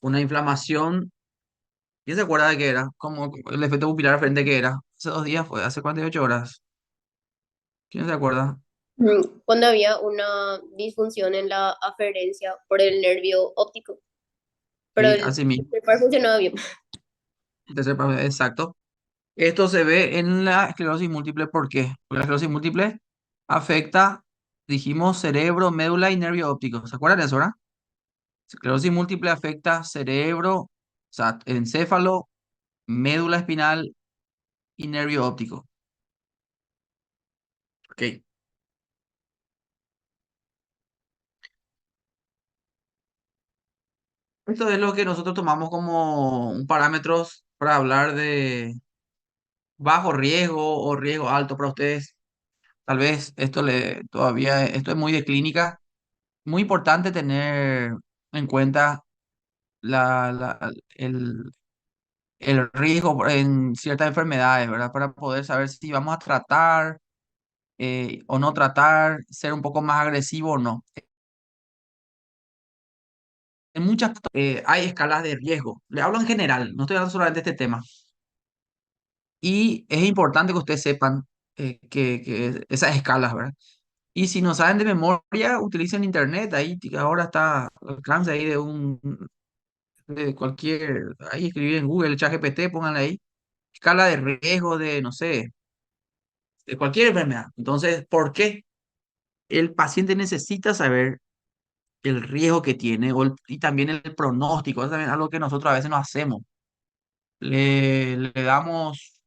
una inflamación. ¿Quién se acuerda de qué era? Como el efecto pupilar frente que era. Hace 2 días fue, hace 48 horas. ¿Quién se acuerda? Cuando había una disfunción en la aferencia por el nervio óptico, pero Sí, el así mismo. par funcionaba bien. Exacto. Esto se ve en la esclerosis múltiple. ¿Por qué? Porque la esclerosis múltiple afecta, dijimos, cerebro, médula y nervio óptico. ¿Se acuerdan de eso, verdad? Esclerosis múltiple afecta cerebro, o sea, encéfalo, médula espinal y nervio óptico. Ok. Esto es lo que nosotros tomamos como un parámetros para hablar de bajo riesgo o riesgo alto para ustedes. Tal vez esto es muy de clínica. Muy importante tener en cuenta la, la- el, el riesgo en ciertas enfermedades, ¿verdad? Para poder saber si vamos a tratar o no tratar, ser un poco más agresivo o no. En muchas hay escalas de riesgo. Le hablo en general, no estoy hablando solamente de este tema. Y es importante que ustedes sepan que esas escalas, ¿verdad? Y si no saben de memoria, utilicen internet. Ahí ahora está al alcance ahí de cualquier, ahí escribir en Google, ChatGPT, pónganle ahí, escala de riesgo de, no sé, de cualquier enfermedad. Entonces, ¿por qué? El paciente necesita saber el riesgo que tiene y también el pronóstico. Eso también es algo que nosotros a veces no hacemos. Le damos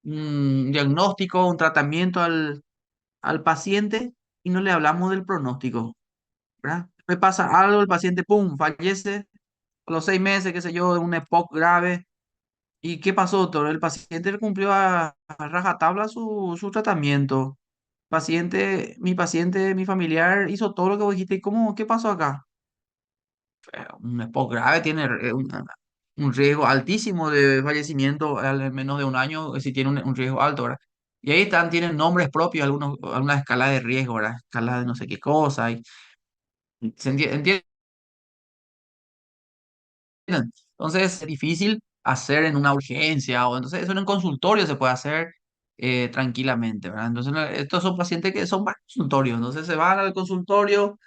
un diagnóstico, un tratamiento al paciente y no le hablamos del pronóstico, ¿verdad? Le pasa algo, el paciente, ¡pum!, fallece a los 6 meses, qué sé yo, de un EPOC grave. ¿Y qué pasó, doctor? El paciente cumplió a rajatabla su tratamiento. Mi familiar hizo todo lo que vos dijiste. ¿Y cómo, qué pasó acá? Un EPOC grave tiene un riesgo altísimo de fallecimiento al menos de un año, si tiene un riesgo alto, ¿verdad? Y ahí están, tienen nombres propios, algunas escalas de riesgo, ¿verdad? Escalas de no sé qué cosa. ¿Entienden? Entonces es difícil hacer en una urgencia o entonces eso en un consultorio se puede hacer tranquilamente, ¿verdad? Entonces estos son pacientes que son varios consultorios, entonces se van al consultorio, el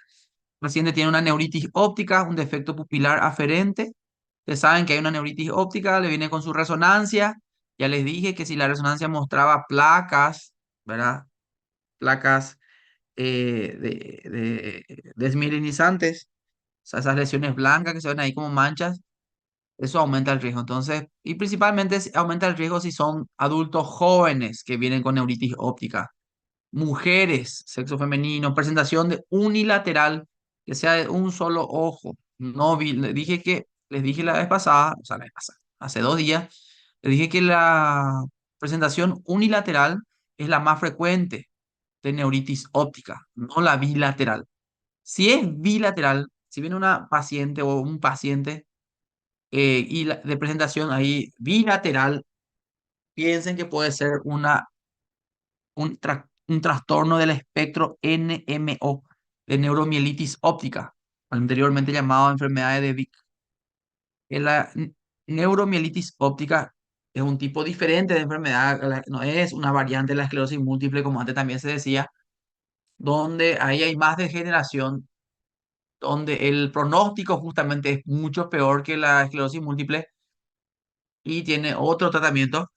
paciente tiene una neuritis óptica, un defecto pupilar aferente, ustedes saben que hay una neuritis óptica, le viene con su resonancia, ya les dije que si la resonancia mostraba placas, ¿verdad? Placas desmielinizantes, o sea, esas lesiones blancas que se ven ahí como manchas, eso aumenta el riesgo. Entonces, y principalmente aumenta el riesgo si son adultos jóvenes que vienen con neuritis óptica, mujeres, sexo femenino, presentación de unilateral, que sea de un solo ojo. No vi, les dije la vez pasada, o sea, la vez pasada, hace 2 días, les dije que la presentación unilateral es la más frecuente de neuritis óptica, no la bilateral. Si es bilateral, si viene una paciente o un paciente y de presentación ahí bilateral, piensen que puede ser un trastorno del espectro NMO, de neuromielitis óptica, anteriormente llamado enfermedades de Vic. La neuromielitis óptica es un tipo diferente de enfermedad, no es una variante de la esclerosis múltiple, como antes también se decía, donde ahí hay más degeneración, donde el pronóstico justamente es mucho peor que la esclerosis múltiple y tiene otro tratamiento.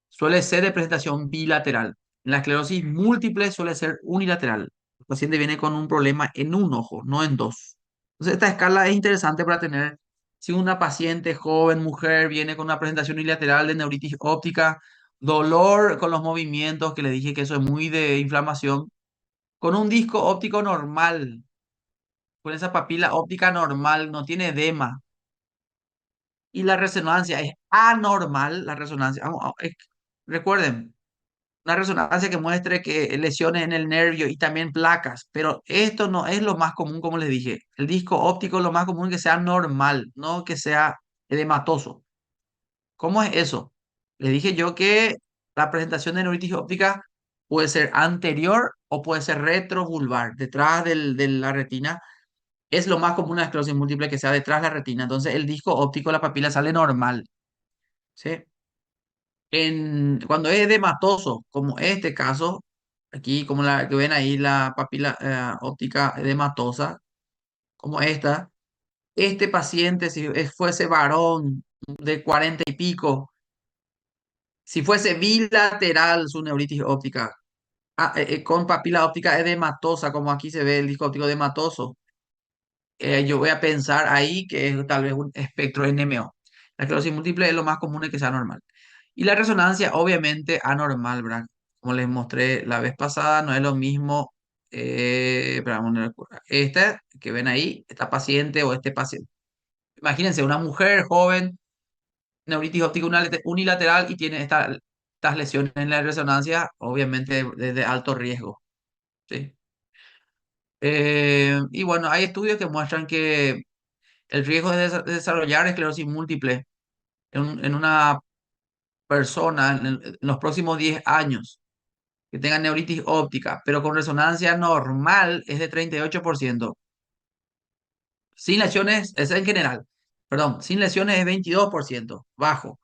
Suele ser de presentación bilateral. En la esclerosis múltiple suele ser unilateral. El paciente viene con un problema en un ojo, no en dos. Entonces, esta escala es interesante para tener si una paciente joven, mujer, viene con una presentación unilateral de neuritis óptica, dolor con los movimientos, que le dije que eso es muy de inflamación, con un disco óptico normal, con esa papila óptica normal, no tiene edema, y la resonancia es anormal, la resonancia. Recuerden, una resonancia que muestre que lesiones en el nervio y también placas, pero esto no es lo más común, como les dije. El disco óptico es lo más común que sea normal, no que sea edematoso. ¿Cómo es eso? Les dije yo que la presentación de neuritis óptica puede ser anterior o puede ser retrovulvar, detrás de la retina, Es lo más común la esclerosis múltiple que sea detrás de la retina. Entonces el disco óptico de la papila sale normal, ¿sí? Cuando es edematoso, como este caso, aquí como la que ven ahí, la papila óptica edematosa, como esta, este paciente, si fuese varón de 40 y pico, si fuese bilateral su neuritis óptica, con papila óptica edematosa, como aquí se ve el disco óptico edematoso, yo voy a pensar ahí que es tal vez un espectro NMO. La esclerosis múltiple es lo más común de que sea normal. Y la resonancia, obviamente, anormal, ¿verdad? Como les mostré la vez pasada, no es lo mismo. Espera, no recuerdo. Esta que ven ahí, esta paciente o este paciente. Imagínense, una mujer joven, neuritis óptica unilateral y tiene estas lesiones en la resonancia, obviamente de alto riesgo, ¿sí? Y bueno, hay estudios que muestran que el riesgo de desarrollar esclerosis múltiple en una persona en los próximos 10 años que tenga neuritis óptica, pero con resonancia normal es de 38%. Sin lesiones, es en general, perdón, sin lesiones es 22%, bajo.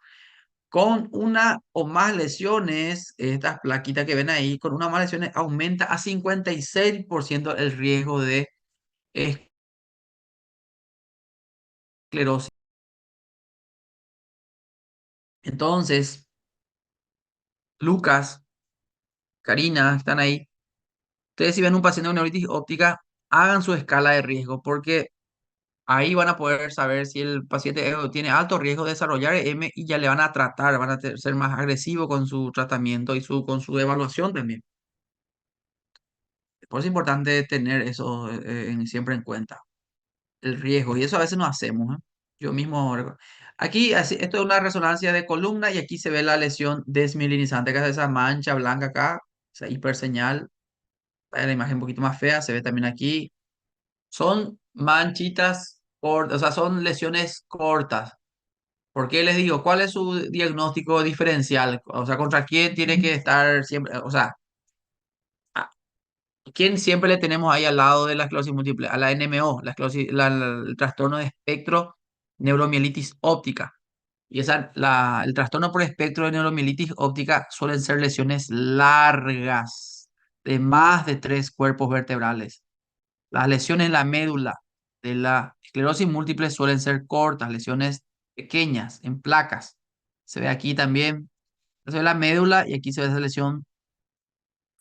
Con una o más lesiones, estas plaquitas que ven ahí, con una o más lesiones aumenta a 56% el riesgo de esclerosis. Entonces, Lucas, Karina, están ahí. Ustedes si ven un paciente con neuritis óptica, hagan su escala de riesgo, porque ahí van a poder saber si el paciente tiene alto riesgo de desarrollar EM y ya le van a tratar, van a ser más agresivos con su tratamiento y con su evaluación también. Por eso es importante tener eso siempre en cuenta, el riesgo, y eso a veces no hacemos, ¿eh? Yo mismo, aquí, esto es una resonancia de columna y aquí se ve la lesión desmielinizante, que es esa mancha blanca acá, esa hiperseñal, la imagen un poquito más fea, se ve también aquí. Son manchitas cortas, o sea, son lesiones cortas. ¿Por qué les digo? ¿Cuál es su diagnóstico diferencial? O sea, ¿contra quién tiene que estar siempre? O sea, ¿a quién siempre le tenemos ahí al lado de la esclerosis múltiple? A la NMO, el trastorno de espectro neuromielitis óptica. Y el trastorno por espectro de neuromielitis óptica suelen ser lesiones largas, de más de 3 cuerpos vertebrales. Las lesiones en la médula de la esclerosis múltiple suelen ser cortas, lesiones pequeñas, en placas. Se ve aquí también, se ve la médula y aquí se ve esa lesión,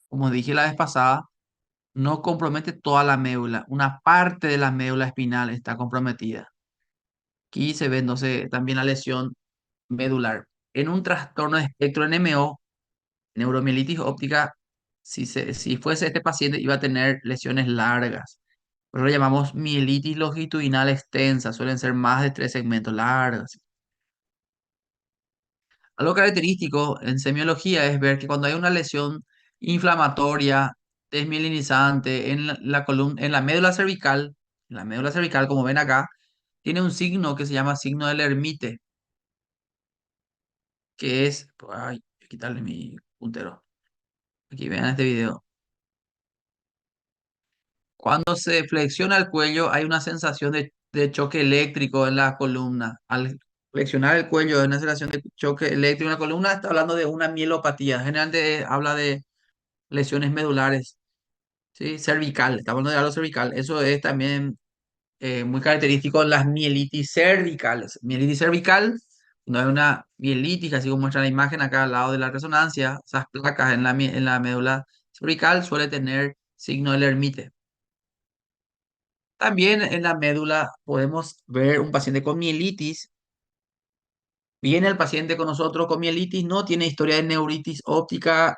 como dije la vez pasada, no compromete toda la médula, una parte de la médula espinal está comprometida. Aquí se ve entonces también la lesión medular. En un trastorno de espectro NMO, neuromielitis óptica, si fuese este paciente iba a tener lesiones largas. Por eso lo llamamos mielitis longitudinal extensa, suelen ser más de 3 segmentos largas. Algo característico en semiología es ver que cuando hay una lesión inflamatoria, desmielinizante en la columna, en la médula cervical, como ven acá, tiene un signo que se llama signo del ermite, que es, ay, voy a quitarle mi puntero. Aquí vean este video. Cuando se flexiona el cuello, hay una sensación de choque eléctrico en la columna. Al flexionar el cuello, hay una sensación de choque eléctrico en la columna. Está hablando de una mielopatía. Generalmente habla de lesiones medulares, ¿sí? Cervical, está hablando de algo cervical. Eso es también muy característico en las mielitis cervicales. Mielitis cervical, no hay una mielitis, así como muestra la imagen acá al lado de la resonancia. Esas placas en la médula cervical suele tener signo del Hermite. También en la médula podemos ver un paciente con mielitis. Viene el paciente con nosotros con mielitis, no tiene historia de neuritis óptica.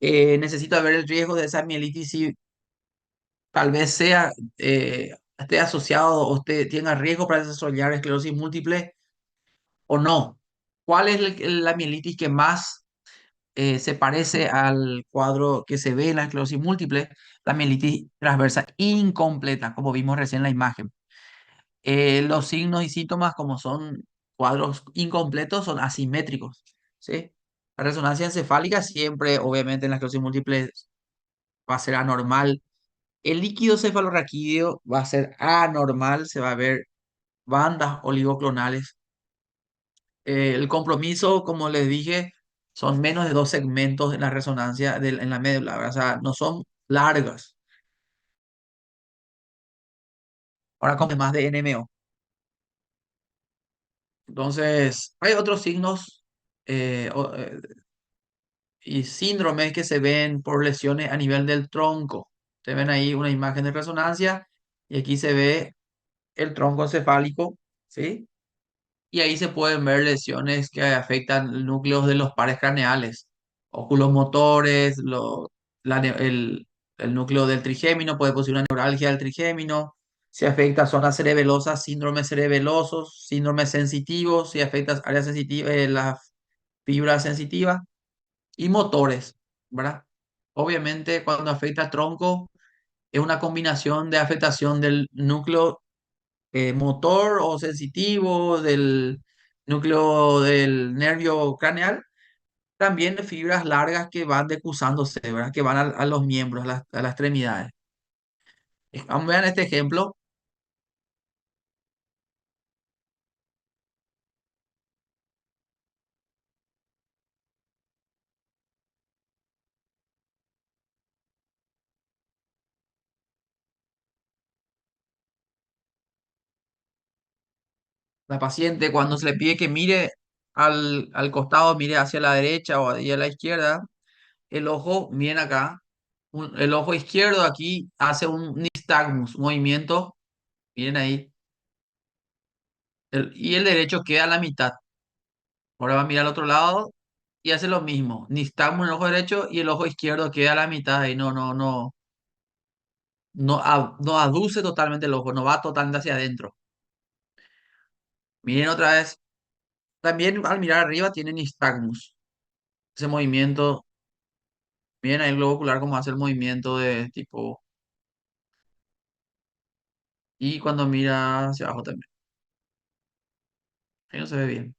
Necesita ver el riesgo de esa mielitis si tal vez esté asociado o tenga riesgo para desarrollar esclerosis múltiple o no. ¿Cuál es la mielitis que más se parece al cuadro que se ve en la esclerosis múltiple? La mielitis transversa incompleta, como vimos recién en la imagen. Los signos y síntomas, como son cuadros incompletos, son asimétricos, ¿sí? La resonancia encefálica siempre, obviamente, en la esclerosis múltiple va a ser anormal. El líquido cefalorraquídeo va a ser anormal, se va a ver bandas oligoclonales. El compromiso, como les dije, son menos de 2 segmentos en la resonancia en la médula, ¿verdad? O sea, no son largas. Ahora con más de NMO. Entonces, hay otros signos y síndromes que se ven por lesiones a nivel del tronco. Te ven ahí una imagen de resonancia y aquí se ve el tronco encefálico, ¿sí? Y ahí se pueden ver lesiones que afectan núcleos de los pares craneales, oculomotores, el núcleo del trigémino, puede producir una neuralgia del trigémino, si afecta zonas cerebelosas, síndromes cerebelosos, síndromes sensitivos, si afecta áreas sensitivas, las fibras sensitivas y motores, ¿verdad? Obviamente, cuando afecta al tronco, es una combinación de afectación del núcleo motor o sensitivo, del núcleo del nervio craneal, también de fibras largas que van decusándose, ¿verdad? Que van a los miembros, a las extremidades. Vean este ejemplo. La paciente, cuando se le pide que mire al costado, mire hacia la derecha o hacia la izquierda, el ojo, miren acá, el ojo izquierdo aquí hace un nistagmus, un movimiento, miren ahí, y el derecho queda a la mitad. Ahora va a mirar al otro lado y hace lo mismo. Nistagmus en el ojo derecho y el ojo izquierdo queda a la mitad y no aduce totalmente el ojo, no va totalmente hacia adentro. Miren otra vez. También al mirar arriba tiene nistagmus. Ese movimiento, miren ahí el globo ocular cómo hace el movimiento de tipo. Y cuando mira hacia abajo también. Ahí no se ve bien.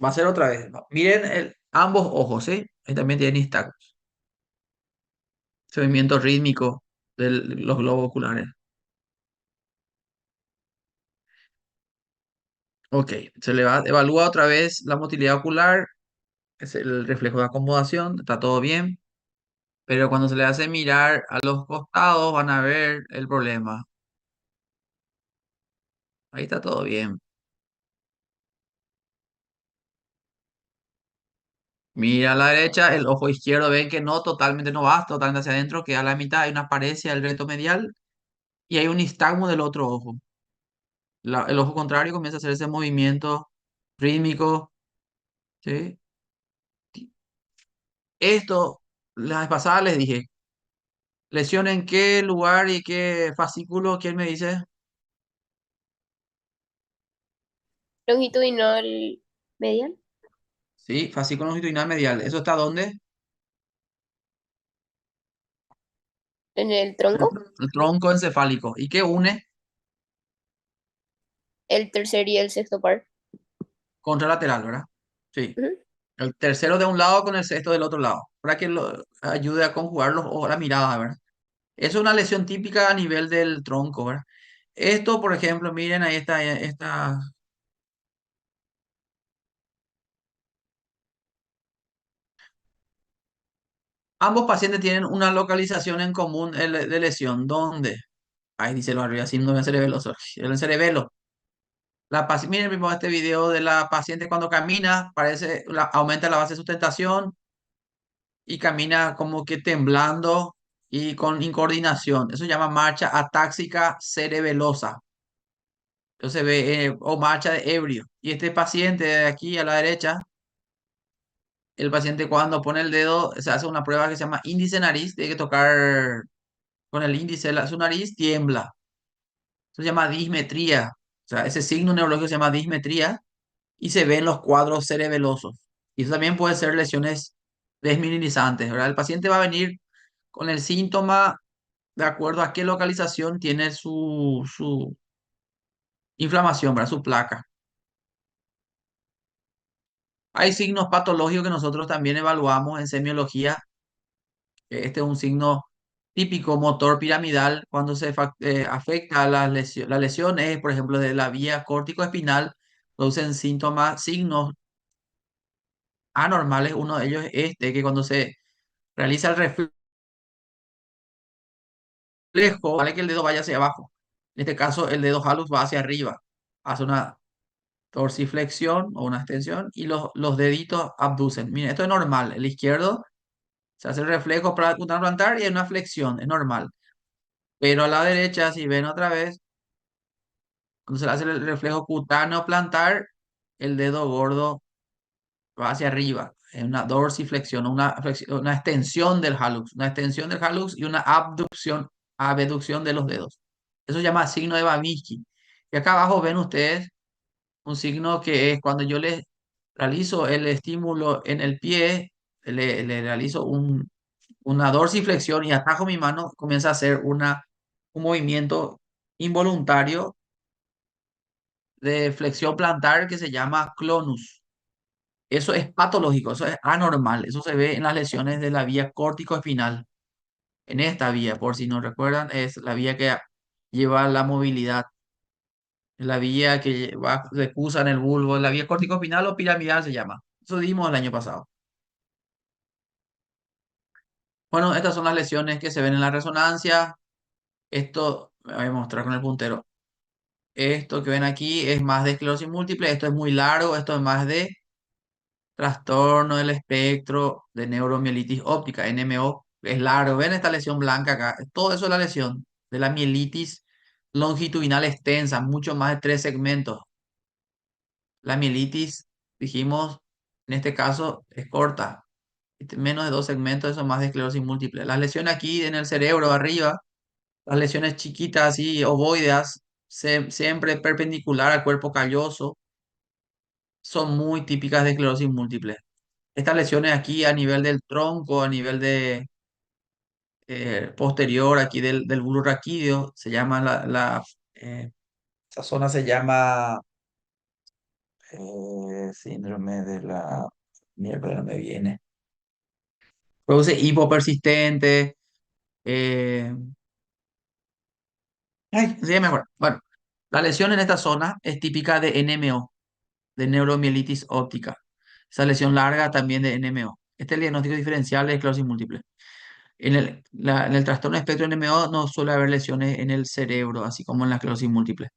Va a ser otra vez. Miren ambos ojos, ¿sí? Ahí también tiene nistagmus. Ese movimiento rítmico de los globos oculares. Ok, se le va, evalúa otra vez la motilidad ocular, es el reflejo de acomodación, está todo bien, pero cuando se le hace mirar a los costados van a ver el problema. Ahí está todo bien. Mira a la derecha, el ojo izquierdo, ven que no totalmente no va, totalmente hacia adentro, queda a la mitad, hay una paresia del recto medial y hay un nistagmo del otro ojo. El ojo contrario comienza a hacer ese movimiento rítmico, ¿sí? Esto, la vez pasada les dije, lesión en qué lugar y qué fascículo, ¿quién me dice? Longitudinal medial Sí, fascículo longitudinal medial. ¿Eso está dónde? en el El, tronco, el tronco encefálico. ¿Y qué une? el tercer y el sexto par. Contralateral, ¿verdad? Sí. Ujú. El tercero de un lado con el sexto del otro lado. Para que lo ayude a conjugar los ojos, la mirada, ¿verdad? Es una lesión típica a nivel del tronco, ¿verdad? Esto, por ejemplo, miren, ahí está. Ambos pacientes tienen una localización en común de lesión. ¿Dónde? Ahí dice lo arriba, síndrome cerebeloso. El cerebelo. Miren primero este video de la paciente cuando camina, aumenta la base de sustentación y camina como que temblando y con incoordinación. Eso se llama marcha atáxica cerebelosa. Entonces ve, o marcha de ebrio. Y este paciente de aquí a la derecha, el paciente cuando pone el dedo, se hace una prueba que se llama índice nariz, tiene que tocar con el índice su nariz, tiembla. Eso se llama dismetría. O sea, ese signo neurológico se llama dismetría y se ven los cuadros cerebelosos. Y eso también puede ser lesiones desmineralizantes, ¿verdad? El paciente va a venir con el síntoma de acuerdo a qué localización tiene su inflamación, ¿verdad? Su placa. Hay signos patológicos que nosotros también evaluamos en semiología. Este es un signo típico motor piramidal cuando afecta a la lesión es, por ejemplo, de la vía córtico-espinal, producen síntomas, signos anormales. Uno de ellos es este, que cuando se realiza el reflejo, vale que el dedo vaya hacia abajo. En este caso, el dedo hallux va hacia arriba, hace una dorsiflexión o una extensión y los deditos abducen. Miren, esto es normal. El izquierdo se hace el reflejo para plantar y hay una flexión, es normal. Pero a la derecha, si ven otra vez, cuando se le hace el reflejo cutáneo plantar, el dedo gordo va hacia arriba. Es una dorsiflexión, una extensión del hallux, una extensión del hallux y una abducción de los dedos. Eso se llama signo de Babinski. Y acá abajo ven ustedes un signo que es cuando yo les realizo el estímulo en el pie, le realizo una dorsiflexión y atajo mi mano, comienza a hacer un movimiento involuntario de flexión plantar que se llama clonus. Eso es patológico, eso es anormal, eso se ve en las lesiones de la vía córtico-espinal. En esta vía, por si no recuerdan, es la vía que lleva la movilidad, la vía que va, se cruza en el bulbo, la vía córtico-espinal o piramidal se llama. Eso dimos el año pasado. Bueno, estas son las lesiones que se ven en la resonancia. Esto, me voy a mostrar con el puntero. Esto que ven aquí es más de esclerosis múltiple, esto es muy largo, esto es más de trastorno del espectro de neuromielitis óptica, NMO, es largo. ¿Ven esta lesión blanca acá? Todo eso es la lesión de la mielitis longitudinal extensa, mucho más de 3 segmentos. La mielitis, dijimos, en este caso es corta, menos de 2 segmentos, eso más de esclerosis múltiple. Las lesiones aquí en el cerebro, arriba, las lesiones chiquitas y ovoideas, siempre perpendicular al cuerpo calloso, son muy típicas de esclerosis múltiple. Estas lesiones aquí a nivel del tronco, a nivel de posterior aquí del bulbo raquídeo, se llama esa zona se llama síndrome de la mierda, no me viene. Produce hipo persistente. eh, ay, sí, mejor. Bueno, la lesión en esta zona es típica de NMO, de neuromielitis óptica. Esa lesión larga también de NMO. Este es el diagnóstico diferencial de esclerosis múltiple. En el trastorno espectro NMO no suele haber lesiones en el cerebro, así como en la esclerosis múltiple.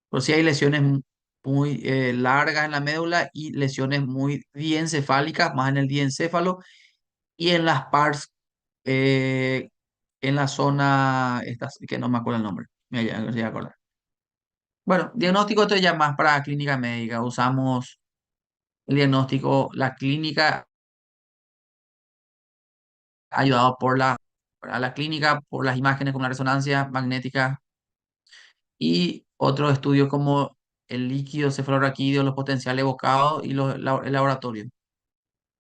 Pero sí hay lesiones muy largas en la médula y lesiones muy diencefálicas, más en el diencéfalo y en las PARS, eh, en la zona, estas, que no me acuerdo el nombre, me voy a acordar. Bueno, diagnóstico esto ya más para clínica médica. Usamos el diagnóstico, la clínica ayudado a la clínica por las imágenes como la resonancia magnética y otros estudios como el líquido cefalorraquídeo, los potenciales evocados y el laboratorio.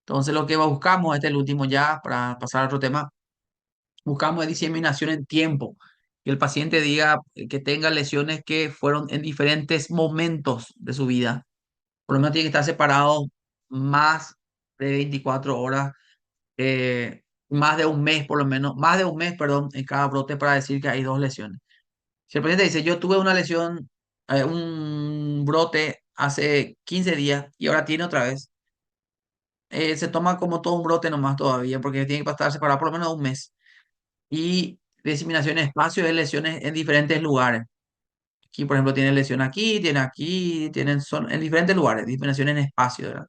Entonces lo que buscamos, este es el último ya, para pasar a otro tema, buscamos diseminación en tiempo, que el paciente diga que tenga lesiones que fueron en diferentes momentos de su vida. Por lo menos tiene que estar separado más de 24 horas, más de un mes por lo menos, más de un mes, perdón, en cada brote para decir que hay dos lesiones. Si el paciente dice, yo tuve una lesión, un brote hace 15 días y ahora tiene otra vez, se toma como todo un brote nomás todavía, porque tiene que estar separado por lo menos un mes. Y diseminación en espacio de lesiones en diferentes lugares. Aquí, por ejemplo, tiene lesión aquí, son en diferentes lugares, diseminación en espacio, ¿verdad?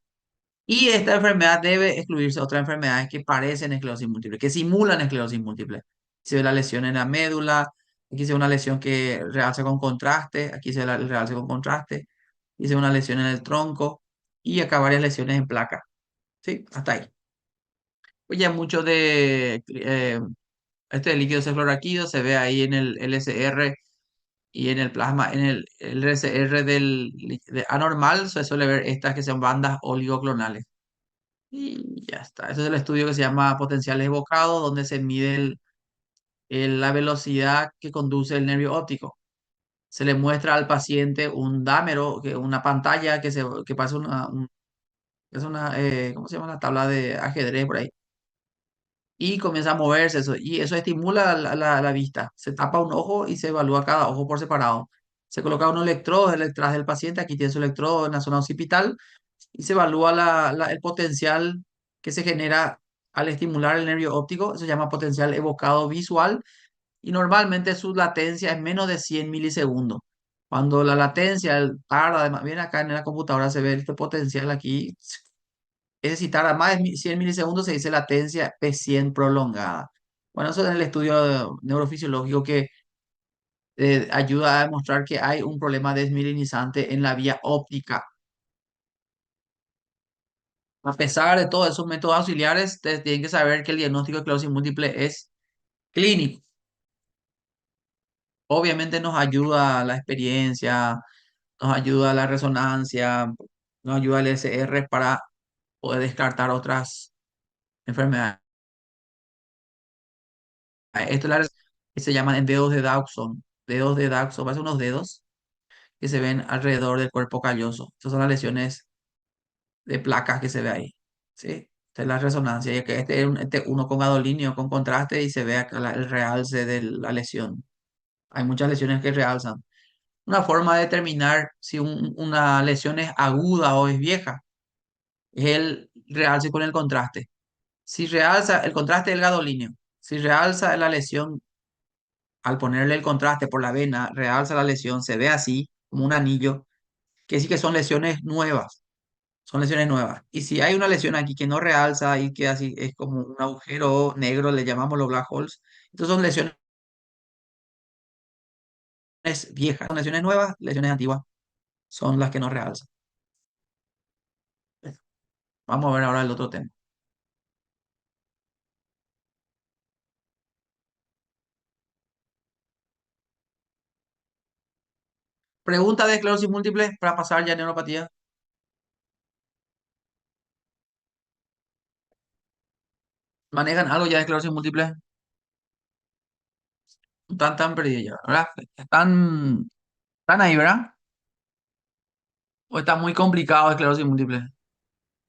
Y esta enfermedad debe excluirse otras enfermedades que parecen esclerosis múltiple, que simulan esclerosis múltiple. Se ve la lesión en la médula, aquí se ve una lesión que realza con contraste, aquí se ve el realce con contraste, aquí se ve una lesión en el tronco y acá varias lesiones en placa. ¿Sí? Hasta ahí. Pues ya mucho de este líquido cefalorraquídeo se ve ahí en el LSR y en el plasma, en el LSR anormal se suele ver estas que son bandas oligoclonales. Y ya está. Ese es el estudio que se llama potenciales evocados, donde se mide la velocidad que conduce el nervio óptico. Se le muestra al paciente un dámero, una pantalla que pasa es una, ¿cómo se llama? La tabla de ajedrez por ahí. y comienza a moverse eso, y eso estimula la vista. Se tapa un ojo y se evalúa cada ojo por separado. Se coloca un electrodo detrás del paciente, aquí tiene su electrodo en la zona occipital, y se evalúa el potencial que se genera al estimular el nervio óptico, eso se llama potencial evocado visual, y normalmente su latencia es menos de 100 milisegundos. Cuando la latencia tarda, además, bien acá en la computadora se ve este potencial aquí, es decir, tarda más de 100 milisegundos, se dice latencia P100 prolongada. Bueno, eso es el estudio neurofisiológico que ayuda a demostrar que hay un problema desmielinizante en la vía óptica. A pesar de todos esos métodos auxiliares, ustedes tienen que saber que el diagnóstico de esclerosis múltiple es clínico. Obviamente nos ayuda la experiencia, nos ayuda la resonancia, nos ayuda el SR para poder descartar otras enfermedades. Esto es que se llaman dedos de Dawson. Dedos de Dawson, parece unos dedos que se ven alrededor del cuerpo calloso. Estas son las lesiones de placas que se ve ahí. ¿Sí? Esta es la resonancia. Y que este uno con gadolinio, con contraste, y se ve acá el realce de la lesión. Hay muchas lesiones que realzan. Una forma de determinar si una lesión es aguda o es vieja es el realce con el contraste. Si realza el contraste del gadolinio, si realza la lesión al ponerle el contraste por la vena, realza la lesión, se ve así, como un anillo, que sí que son lesiones nuevas, son lesiones nuevas. Y si hay una lesión aquí que no realza y que así es como un agujero negro, le llamamos los black holes, entonces son lesiones viejas, son lesiones nuevas, lesiones antiguas, son las que no realzan. Vamos a ver ahora el otro tema. Pregunta de esclerosis múltiple para pasar ya a neuropatía. ¿Manejan algo ya de esclerosis múltiple? Están tan perdidos ya, ¿verdad? Están ahí, ¿verdad? ¿O está muy complicado esclerosis múltiple?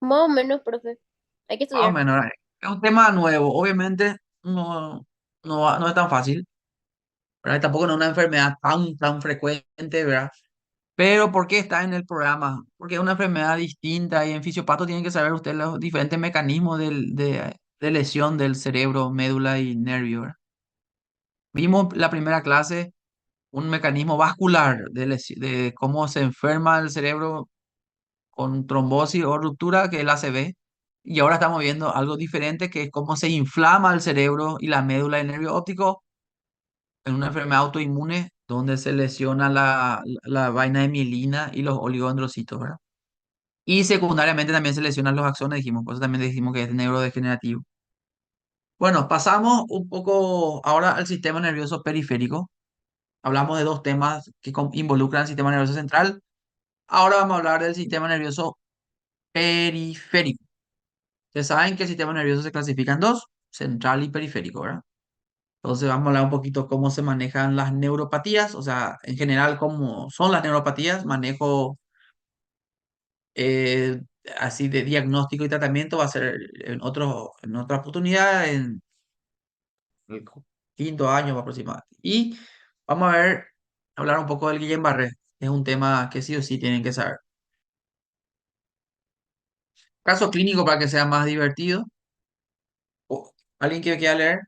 Más o menos, profe. Hay que Más o estudiar. menos, ¿verdad? Es un tema nuevo. Obviamente no es tan fácil, ¿verdad? Tampoco no es una enfermedad tan frecuente, ¿verdad? Pero ¿por qué está en el programa? Porque es una enfermedad distinta y en fisiopato tienen que saber ustedes los diferentes mecanismos de lesión del cerebro, médula y nervio, ¿verdad? Vimos la primera clase un mecanismo vascular de cómo se enferma el cerebro con trombosis o ruptura, que es el ACV. Y ahora estamos viendo algo diferente, que es cómo se inflama el cerebro y la médula del nervio óptico en una enfermedad autoinmune donde se lesiona la vaina de mielina y los oligodendrocitos, ¿verdad? Y secundariamente también se lesionan los axones, dijimos, por eso también dijimos que es neurodegenerativo. Bueno, pasamos un poco ahora al sistema nervioso periférico. Hablamos de dos temas que involucran el sistema nervioso central. Ahora vamos a hablar del sistema nervioso periférico. Ustedes saben que el sistema nervioso se clasifica en dos, central y periférico, ¿verdad? Entonces vamos a hablar un poquito cómo se manejan las neuropatías, o sea, en general cómo son las neuropatías, manejo eh, así de diagnóstico y tratamiento va a ser en otra oportunidad, en el quinto año aproximadamente. Y vamos a ver, hablar un poco del Guillain-Barré, es un tema que sí o sí tienen que saber. Caso clínico para que sea más divertido. ¿Alguien que quiera leer?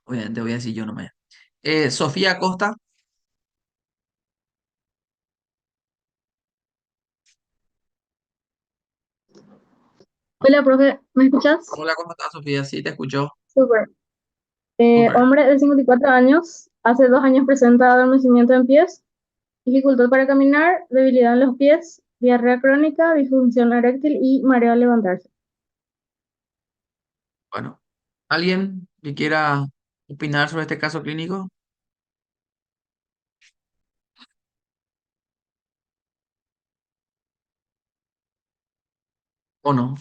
Obviamente voy a decir yo nomás. Sofía Costa. Hola, profe, ¿me escuchas? Hola, ¿cómo estás, Sofía? Sí, te escucho. Súper. Súper. Hombre de 54 años, hace 2 años presenta adormecimiento en pies, dificultad para caminar, debilidad en los pies, diarrea crónica, disfunción eréctil y mareo al levantarse. Bueno, ¿alguien que quiera opinar sobre este caso clínico o no?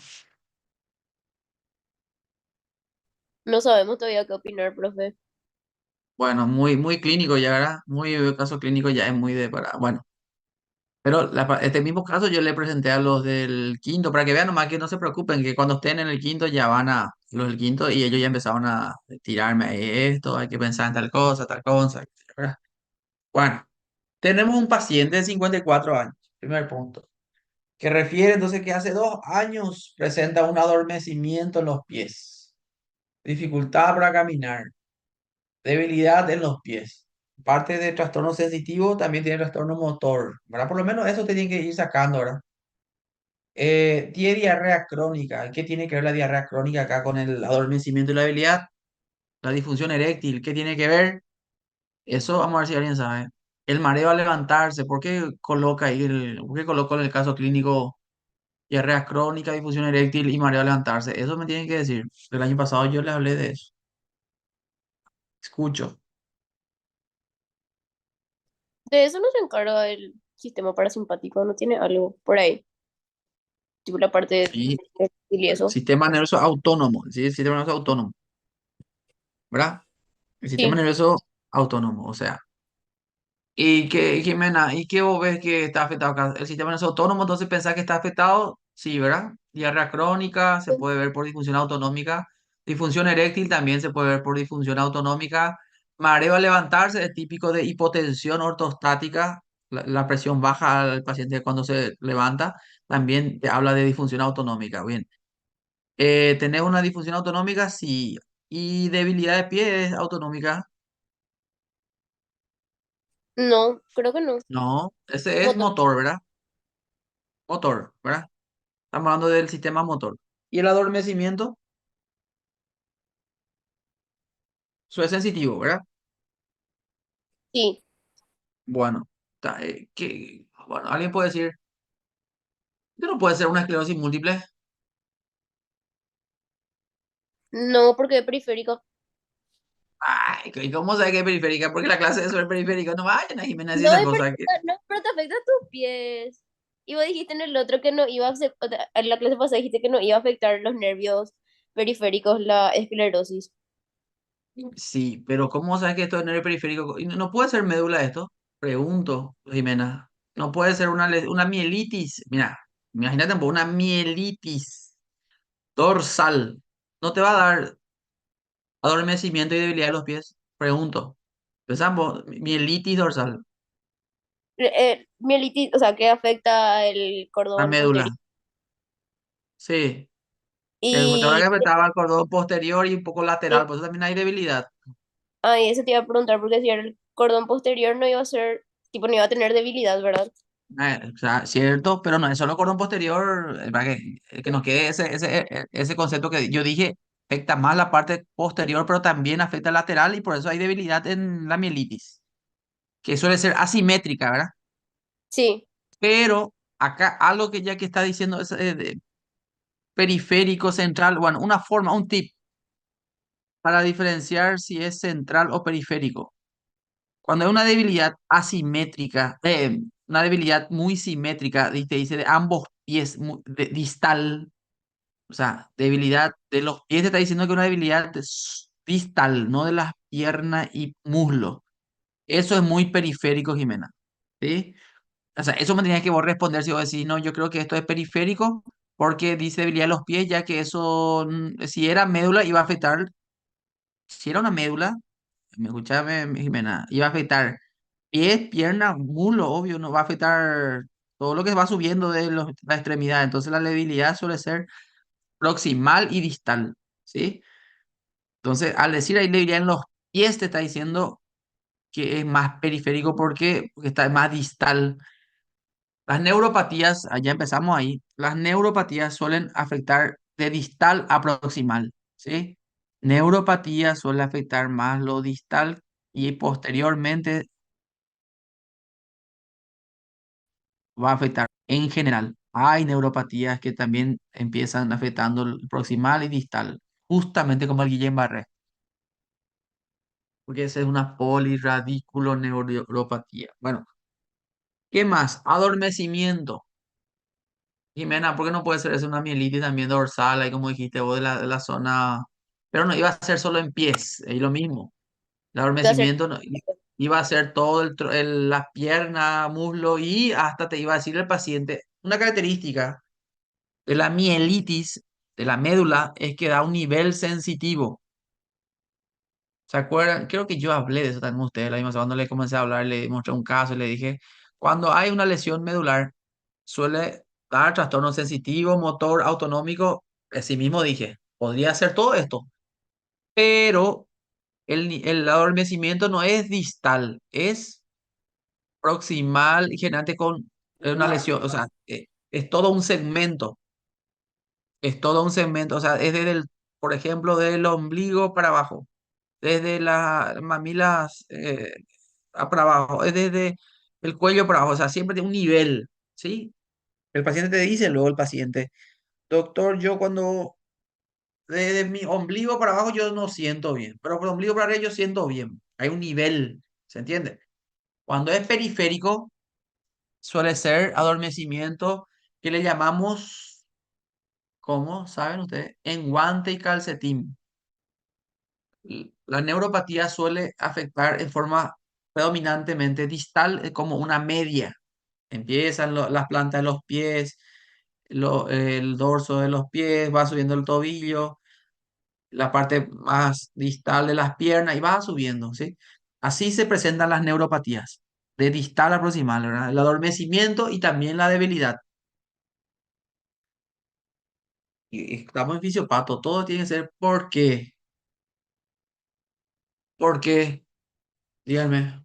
No sabemos todavía qué opinar, profe. Bueno, muy clínico ya, ¿verdad? Muy caso clínico ya es muy de para. Bueno, Pero este mismo caso yo le presenté a los del quinto para que vean nomás que no se preocupen, que cuando estén en el quinto ya van a los del quinto y ellos ya empezaron a tirarme ahí esto, hay que pensar en tal cosa, ¿verdad? Bueno, tenemos un paciente de 54 años, primer punto, que refiere entonces que hace 2 años presenta un adormecimiento en los pies, dificultad para caminar, debilidad en los pies. Parte de trastorno sensitivo, también tiene trastorno motor, ¿verdad? Por lo menos eso te tienen que ir sacando, ¿verdad? Tiene diarrea crónica. ¿Qué tiene que ver la diarrea crónica acá con el adormecimiento y la debilidad? La disfunción eréctil, ¿qué tiene que ver? Eso vamos a ver si alguien sabe. El mareo al levantarse, ¿por qué coloca ahí por qué colocó en el caso clínico diarrea crónica, disfunción eréctil y mareo al levantarse? Eso me tienen que decir. El año pasado yo les hablé de eso. Escucho. De eso no se encarga el sistema parasimpático, no tiene algo por ahí, tipo la parte Sí, de y eso. sistema nervioso autónomo. Sí, sistema nervioso autónomo, ¿verdad? El sistema Sí, nervioso autónomo, o sea. Y que, Jimena, ¿y qué vos ves que está afectado acá? El sistema nervioso autónomo, entonces pensás que está afectado, sí, ¿verdad? Diarrea crónica se puede ver por disfunción autonómica. Disfunción eréctil también se puede ver por disfunción autonómica. Mareo al levantarse es típico de hipotensión ortostática. La presión baja al paciente cuando se levanta. También te habla de disfunción autonómica. Bien. ¿Tenés una disfunción autonómica? Sí. ¿Y debilidad de pie es autonómica? no, creo que no. No. Ese es Motor. motor, ¿verdad? Motor, ¿verdad? Estamos hablando del sistema motor. Y el adormecimiento, eso es sensitivo, ¿verdad? Sí, Bueno, bueno, alguien puede decir, ¿esto no puede ser una esclerosis múltiple? no porque es periférico. Ay, ¿y cómo sabe que es periférica? Porque la clase es sobre periférica. No vayan a Jimena a decir No esas es cosas. periférico, no, pero te afecta a tus pies. Y vos dijiste en el otro que no iba a o sea, en la clase pasada dijiste que no iba a afectar los nervios periféricos la esclerosis. Sí, pero ¿cómo sabes que esto es nervio periférico? ¿Y no puede ser médula esto? Pregunto, Jimena. No puede ser una mielitis. Mira, imagínate un poco, una mielitis dorsal. ¿No te va a dar adormecimiento y debilidad de los pies? Pregunto. Pensamos, mielitis dorsal, Mielitis, o sea, que afecta el la cordón médula. posterior. Sí. Te habrá Y, que apretaba el cordón posterior y un poco y, lateral, por eso también hay debilidad. eso te iba a preguntar, porque si era el cordón posterior no iba a ser, tipo, no iba a tener debilidad, ¿verdad? O sea, cierto, pero no es solo cordón posterior, para que nos quede ese concepto que yo dije, afecta más la parte posterior, pero también afecta el lateral y por eso hay debilidad en la mielitis, que suele ser asimétrica, ¿verdad? Sí, Pero acá algo que ya que está diciendo es periférico, central, bueno, una forma, un tip para diferenciar si es central o periférico. Cuando hay una debilidad asimétrica, una debilidad muy simétrica, y te dice de ambos pies, distal, o sea, debilidad de los pies, te está diciendo que una debilidad distal, no de las piernas y muslo. Eso es muy periférico, Jimena. ¿Sí? O sea, eso me tenías que vos responder si vos decís, no, yo creo que esto es periférico porque dice debilidad de los pies, ya que eso, si era médula, iba a afectar, si era una médula, me escuchaba, Jimena, iba a afectar pies, piernas, muslo, obvio, no va a afectar todo lo que va subiendo de la extremidad. Entonces la debilidad suele ser proximal y distal, ¿sí? Entonces, al decir ahí debilidad en los pies, te está diciendo que es más periférico porque está más distal. Las neuropatías, allá empezamos ahí, las neuropatías suelen afectar de distal a proximal, ¿sí? Neuropatía suele afectar más lo distal y posteriormente va a afectar en general. Hay neuropatías que también empiezan afectando el proximal y distal, justamente como el Guillain-Barré, porque esa es una polirradiculoneuropatía. Bueno, ¿qué más? Adormecimiento. Jimena, ¿por qué no puede ser eso una mielitis también dorsal, ahí como dijiste vos, de la zona? Pero no iba a ser solo en pies, es lo mismo. El iba a ser. adormecimiento no, Iba a hacer todo las piernas, muslo y hasta te iba a decir el paciente. Una característica de la mielitis de la médula es que da un nivel sensitivo. ¿Se acuerdan? Creo que yo hablé de eso también con ustedes la misma vez cuando le comencé a hablar, le mostré un caso y le dije, cuando hay una lesión medular, suele dar trastorno sensitivo, motor, autonómico. Así mismo dije, podría hacer todo esto, pero el adormecimiento no es distal, es proximal y generante con una lesión, o sea, es todo un segmento, es todo un segmento, o sea, es desde el, por ejemplo, del ombligo para abajo, desde las mamilas para abajo, es desde el cuello para abajo, o sea, siempre de un nivel, ¿sí? El paciente te dice luego el paciente, doctor, yo cuando desde mi ombligo para abajo yo no siento bien, pero por el ombligo para arriba yo siento bien, hay un nivel, ¿se entiende? Cuando es periférico, suele ser adormecimiento que le llamamos, ¿cómo saben ustedes? En guante y calcetín. La neuropatía suele afectar en forma predominantemente distal, como una media. Empiezan las plantas de los pies, el dorso de los pies, va subiendo el tobillo, la parte más distal de las piernas y va subiendo, ¿sí? Así se presentan las neuropatías, de distal a proximal, ¿verdad? El adormecimiento y también la debilidad. Y estamos en fisiopato, todo tiene que ser ¿por qué? ¿Por qué? Díganme,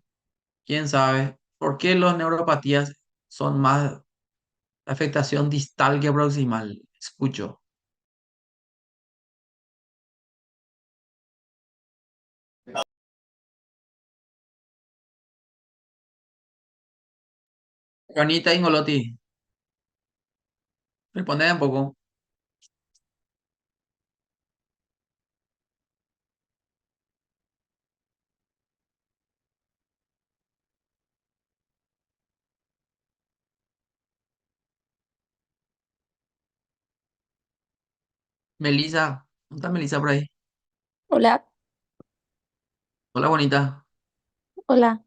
¿quién sabe? ¿Por qué las neuropatías son más afectación distal que proximal? Escucho. Juanita Ingolotti, responde un poco. Melissa, ¿dónde está Melissa por ahí? Hola, Hola, bonita. hola.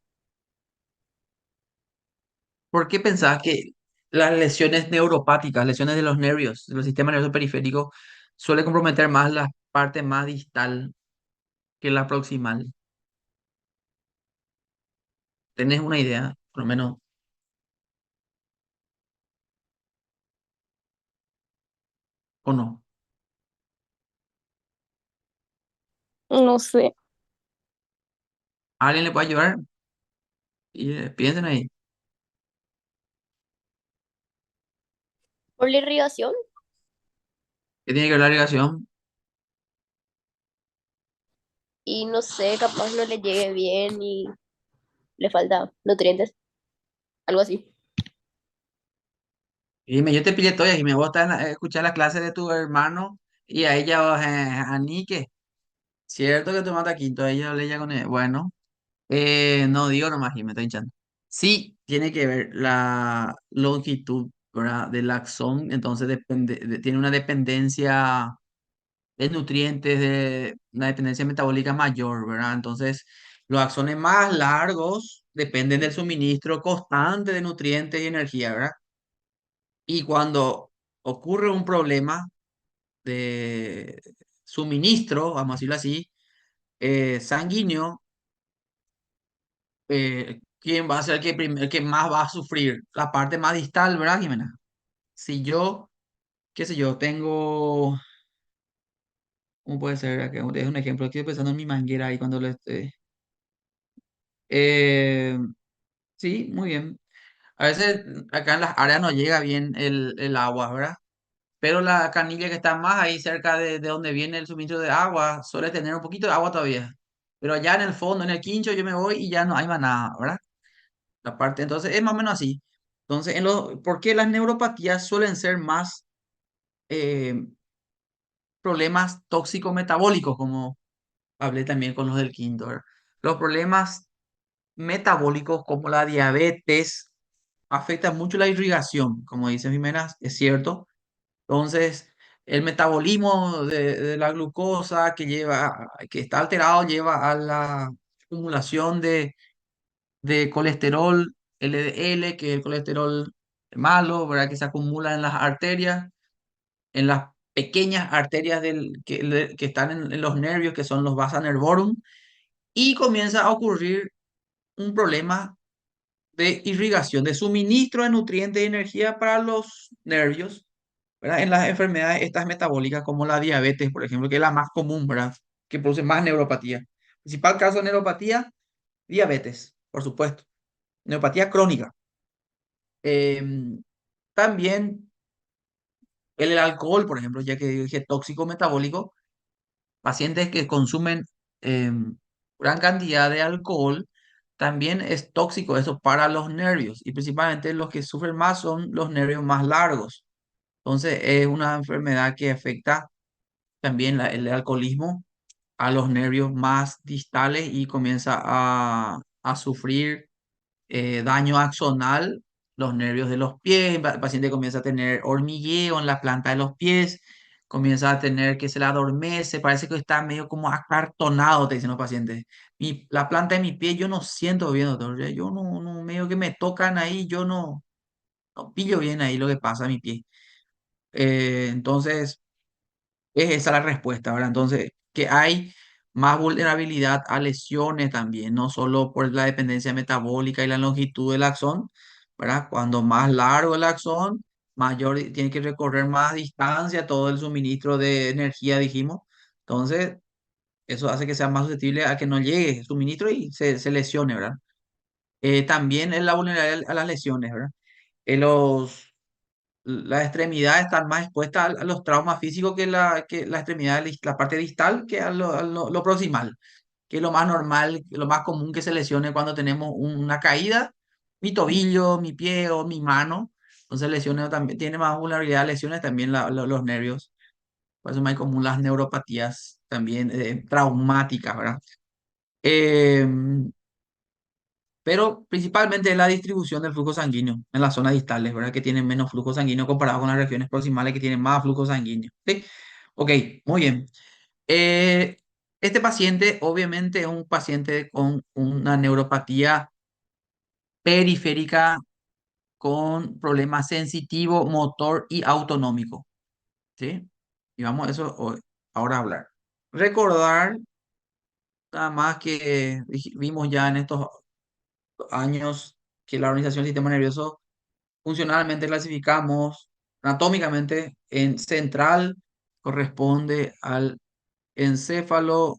¿Por qué pensás que las lesiones neuropáticas, lesiones de los nervios, del sistema nervioso periférico, suele comprometer más la parte más distal que la proximal? ¿Tenés una idea, por lo menos, o no? No sé. ¿Alguien le puede ayudar? Y piensen ahí. ¿Por la irrigación? ¿Qué tiene que ver la irrigación? Y no sé, capaz no le llegue bien y le falta nutrientes, algo así. Y dime, yo te pillé todo y me gusta escuchar la clase de tu hermano y a ella, a Nike. Cierto que tú mata quinto, a ella le con él. Bueno, no digo nomás y me estoy hinchando. Sí, tiene que ver la longitud, ¿verdad? Del axón, entonces tiene una dependencia de nutrientes, de una dependencia metabólica mayor, ¿verdad? Entonces, los axones más largos dependen del suministro constante de nutrientes y energía, ¿verdad? Y cuando ocurre un problema de suministro, vamos a decirlo así, sanguíneo, ¿quién va a ser el que más va a sufrir? La parte más distal, ¿verdad, Jimena? Si yo, qué sé yo, tengo, ¿cómo puede ser? Es un ejemplo, estoy pensando en mi manguera ahí cuando le... eh, sí, muy bien. A veces acá en las áreas no llega bien el agua, ¿verdad? Pero la canilla que está más ahí cerca de donde viene el suministro de agua suele tener un poquito de agua todavía. Pero allá en el fondo, en el quincho, yo me voy y ya no hay más nada, ¿verdad? La parte, entonces es más o menos así. Entonces, ¿por qué las neuropatías suelen ser más eh, problemas tóxico-metabólicos, como hablé también con los del quinto, ¿verdad? Los problemas metabólicos como la diabetes afectan mucho la irrigación, como dice Jiménez, es cierto. Entonces, el metabolismo de la glucosa que está alterado lleva a la acumulación de colesterol LDL, que es el colesterol malo, ¿verdad? Que se acumula en las arterias, en las pequeñas arterias que están en los nervios, que son los vasa nervorum, y comienza a ocurrir un problema de irrigación, de suministro de nutrientes y energía para los nervios, ¿verdad? En las enfermedades estas metabólicas como la diabetes, por ejemplo, que es la más común, ¿verdad? Que produce más neuropatía. Principal caso de neuropatía, diabetes, por supuesto. Neuropatía crónica. Em, También el alcohol, por ejemplo, ya que dije tóxico metabólico, pacientes que consumen gran cantidad de alcohol, también es tóxico eso para los nervios y principalmente los que sufren más son los nervios más largos. Entonces es una enfermedad que afecta también el alcoholismo a los nervios más distales y comienza a sufrir daño axonal, los nervios de los pies, el paciente comienza a tener hormigueo en la planta de los pies, comienza a tener que se le adormece, parece que está medio como acartonado, te dicen los pacientes. La planta de mi pie yo no siento bien, doctor, yo no, medio que me tocan ahí, yo no pillo bien ahí lo que pasa a mi pie. Entonces, es esa la respuesta, ¿verdad? Entonces, que hay más vulnerabilidad a lesiones también, no solo por la dependencia metabólica y la longitud del axón, ¿verdad? Cuando más largo el axón, mayor tiene que recorrer más distancia todo el suministro de energía, dijimos. Entonces, eso hace que sea más susceptible a que no llegue el suministro y se lesione, ¿verdad? También es la vulnerabilidad a las lesiones, ¿verdad? Las extremidades están más expuestas a los traumas físicos que la extremidad, la parte distal, que lo proximal, que es lo más normal, lo más común que se lesione cuando tenemos una caída, mi tobillo, mi pie o mi mano. Entonces lesiones también, tiene más vulnerabilidad a lesiones también los nervios. Por eso es más común las neuropatías también traumáticas, ¿verdad? Em, pero principalmente es la distribución del flujo sanguíneo en las zonas distales, ¿verdad? Que tienen menos flujo sanguíneo comparado con las regiones proximales que tienen más flujo sanguíneo. ¿Sí? Ok, muy bien. Eh, este paciente obviamente es un paciente con una neuropatía periférica con problema sensitivo, motor y autonómico. ¿Sí? Y vamos a eso ahora a hablar. Recordar nada más que vimos ya en estos años que la organización del sistema nervioso funcionalmente clasificamos anatómicamente en central, corresponde al encéfalo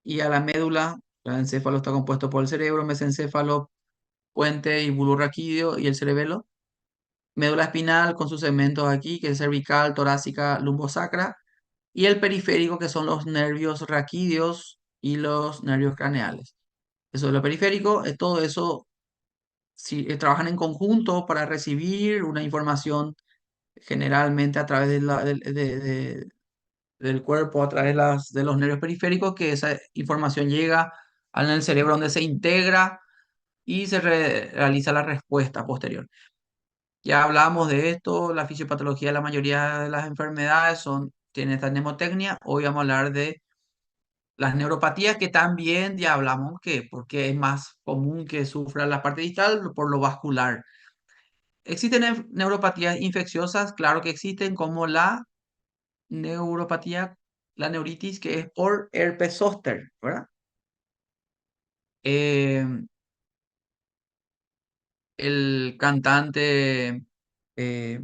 y a la médula. El encéfalo está compuesto por el cerebro, mesencéfalo, puente y bulbo raquídeo y el cerebelo. Médula espinal con sus segmentos aquí, que es cervical, torácica, lumbosacra. Y el periférico, que son los nervios raquídeos y los nervios craneales. Eso es lo periférico, todo eso si, trabajan en conjunto para recibir una información generalmente a través del cuerpo, a través de los nervios periféricos, que esa información llega al cerebro donde se integra y se realiza la respuesta posterior. Ya hablamos de esto, la fisiopatología de la mayoría de las enfermedades tienen esta mnemotecnia. Hoy vamos a hablar de las neuropatías que también ya hablamos que porque es más común que sufra la parte distal por lo vascular. ¿Existen neuropatías infecciosas? Claro que existen, como la neuropatía, la neuritis, que es por herpes zóster, ¿verdad? Eh, el cantante eh,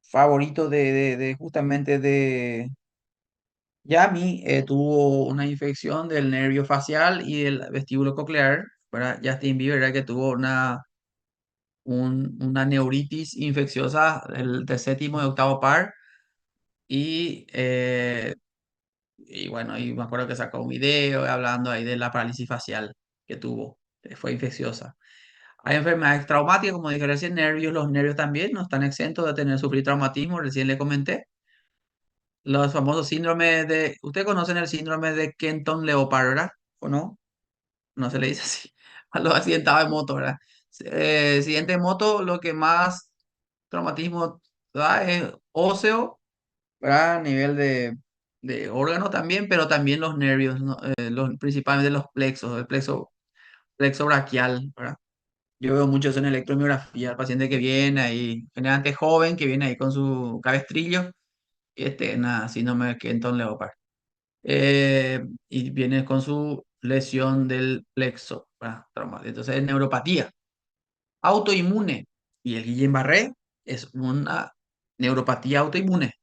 favorito justamente de Yami tuvo una infección del nervio facial y del vestíbulo coclear, ¿verdad? Justin Bieber, ¿verdad? Que tuvo una neuritis infecciosa de séptimo y octavo par y y bueno, y me acuerdo que sacó un video hablando ahí de la parálisis facial que tuvo, fue infecciosa. Hay enfermedades traumáticas, como dije recién, los nervios también no están exentos de tener sufrir traumatismo, recién le comenté. Los famosos síndromes ¿ustedes conocen el síndrome de Kenton-Leopard, verdad? ¿O no? No se le dice así. A los accidentados de moto, ¿verdad? Accidente de moto, lo que más traumatismo da es óseo, ¿verdad? A nivel de órgano también, pero también los nervios, ¿no? Principalmente los plexos, el plexo plexo braquial, ¿verdad? Yo veo mucho eso en electromiografía, el paciente que viene ahí, generalmente joven, que viene ahí con su cabestrillo, y nada, síndrome de Kenton-Leopard. Y viene con su lesión del plexo, ¿verdad? Entonces es neuropatía autoinmune. Y el Guillain-Barré es una neuropatía autoinmune.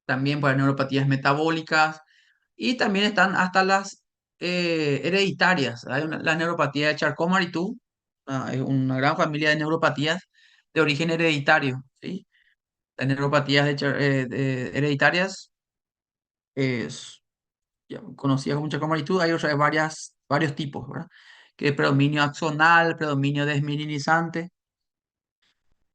También puede haber neuropatías metabólicas y también están hasta las hereditarias. Hay la neuropatía de Charcot-Marie-Tooth, es una gran familia de neuropatías de origen hereditario, ¿sí? Las neuropatías hereditarias es ya conocidas como Charcot-Marie-Tooth, hay varios tipos, ¿verdad? Que es predominio axonal, predominio desmielinizante.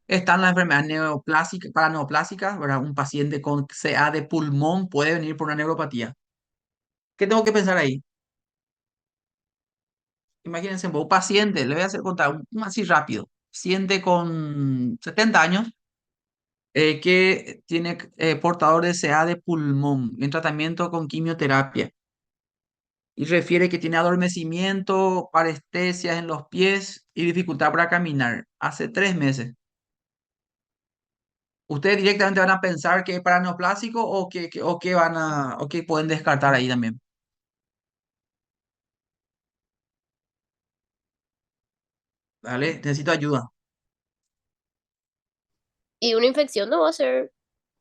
Están las enfermedades neoplásicas, paraneoplásicas, ¿verdad? Un paciente con CA de pulmón puede venir por una neuropatía. ¿Qué tengo que pensar ahí? Imagínense, un paciente, le voy a hacer contar así rápido. Paciente con 70 años que tiene portador de CA de pulmón en tratamiento con quimioterapia y refiere que tiene adormecimiento, parestesias en los pies y dificultad para caminar hace 3 meses. ¿Ustedes directamente van a pensar que es paraneoplásico o que pueden descartar ahí también? ¿Vale? Necesito ayuda. Y una infección no va a ser,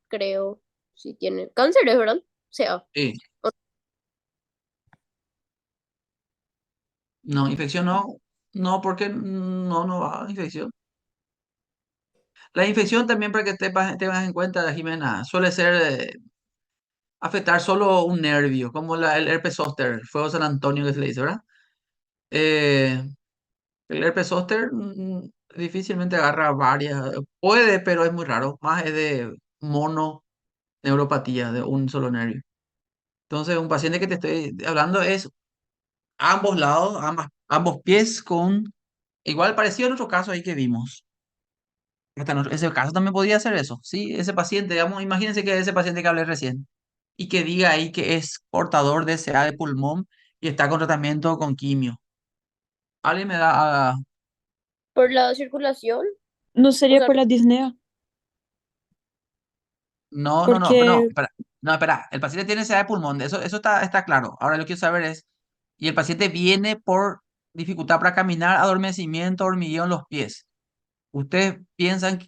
creo, si tiene cáncer, ¿es verdad? O sea, Sí. o- No, infección no. No, porque no va a infección. La infección también, para que tengas en cuenta, Jimena, suele ser afectar solo un nervio, como el herpes zóster, fuego San Antonio que se le dice, ¿verdad? Eh, el herpes zóster difícilmente agarra varias. Puede, pero es muy raro. Más es de mononeuropatía, de un solo nervio. Entonces, un paciente que te estoy hablando es ambos lados, ambos pies con igual parecido en otro caso ahí que vimos. Ese caso también podría ser eso, ¿sí? Ese paciente, digamos, imagínense que ese paciente que hablé recién y que diga ahí que es portador de CA de pulmón y está con tratamiento con quimio. ¿Alguien me da? por la circulación, No o sería sea, por la disnea, No, no, no, no, porque espera. No, espera. El paciente tiene CA de pulmón, eso está claro. Ahora lo que quiero saber es, y el paciente viene por dificultad para caminar, adormecimiento, hormigueo en los pies. ¿Ustedes piensan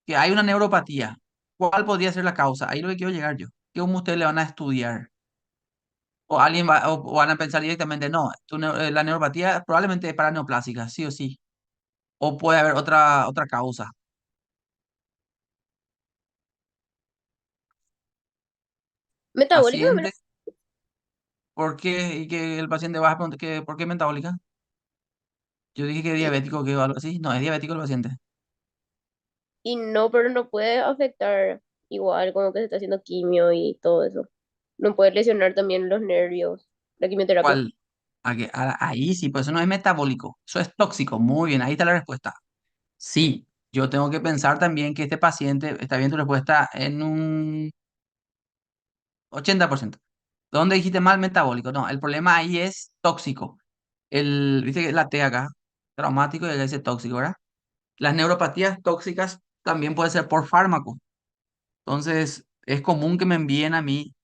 que hay una neuropatía? ¿Cuál podría ser la causa? Ahí es lo que quiero llegar yo. ¿Cómo ustedes le van a estudiar? O van a pensar directamente, no, la neuropatía probablemente es paraneoplásica, sí o sí. O puede haber otra causa. metabólica, me Paciente, parece, ¿por qué? Y que el paciente va a preguntar, ¿por qué metabólica? Yo dije que diabético, que algo así. No, es diabético el paciente. y no, pero no puede afectar igual como que se está haciendo quimio y todo eso. No puede lesionar también los nervios, la quimioterapia. ¿Cuál? Ahí sí, pues eso no es metabólico, eso es tóxico. Muy bien, ahí está la respuesta. Sí, yo tengo que pensar también que este paciente está bien tu respuesta en un 80%. ¿Dónde dijiste mal metabólico? No, el problema ahí es tóxico. Viste que la T acá, traumático y acá dice tóxico, ¿verdad? Las neuropatías tóxicas también puede ser por fármaco. Entonces, es común que me envíen a mí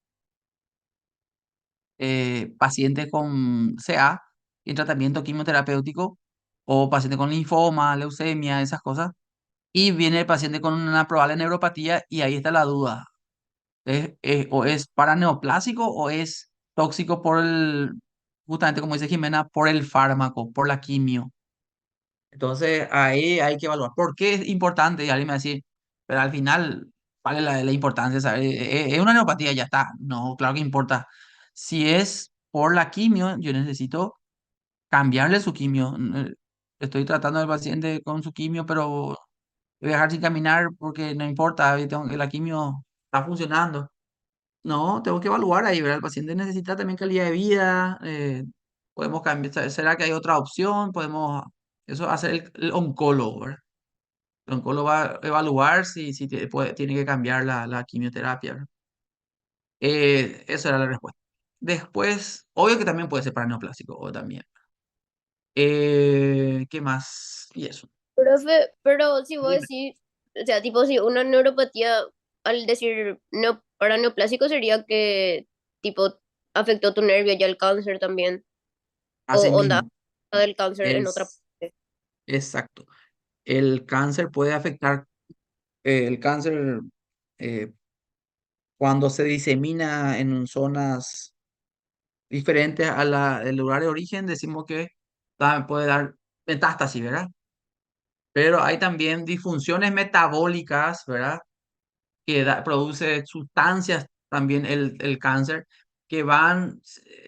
pacientes con CA en tratamiento quimioterapéutico o pacientes con linfoma, leucemia, esas cosas. Y viene el paciente con una probable neuropatía y ahí está la duda. O es paraneoplásico o es tóxico justamente como dice Jimena, por el fármaco, por la quimio. Entonces ahí hay que evaluar. ¿Por qué es importante? Y alguien me va a decir, pero al final vale la importancia, ¿sabes? Es una neuropatía, ya está. No, claro que importa. Si es por la quimio, yo necesito cambiarle su quimio. Estoy tratando al paciente con su quimio, pero lo voy a dejar sin caminar porque no importa, tengo que la quimio está funcionando. No, tengo que evaluar ahí, ¿verdad? El paciente necesita también calidad de vida. Podemos cambiar, ¿será que hay otra opción? Podemos, eso hacer el oncólogo, ¿verdad? El oncólogo va a evaluar si tiene que cambiar la quimioterapia, ¿verdad? Esa era la respuesta. Después, obvio que también puede ser paraneoplásico, o también. ¿Qué más? Y eso. Profe, pero si vos Dime. decís, o sea, tipo, si una neuropatía, al decir no, para neoplásico sería que, tipo, afectó tu nervio y el cáncer también, Así o onda mismo, del cáncer en otra es parte. exacto. El cáncer puede afectar, el cáncer eh, cuando se disemina en zonas diferentes a la del lugar de origen, decimos que puede dar metástasis, ¿verdad? Pero hay también disfunciones metabólicas, ¿verdad? Que produce sustancias también el cáncer que van,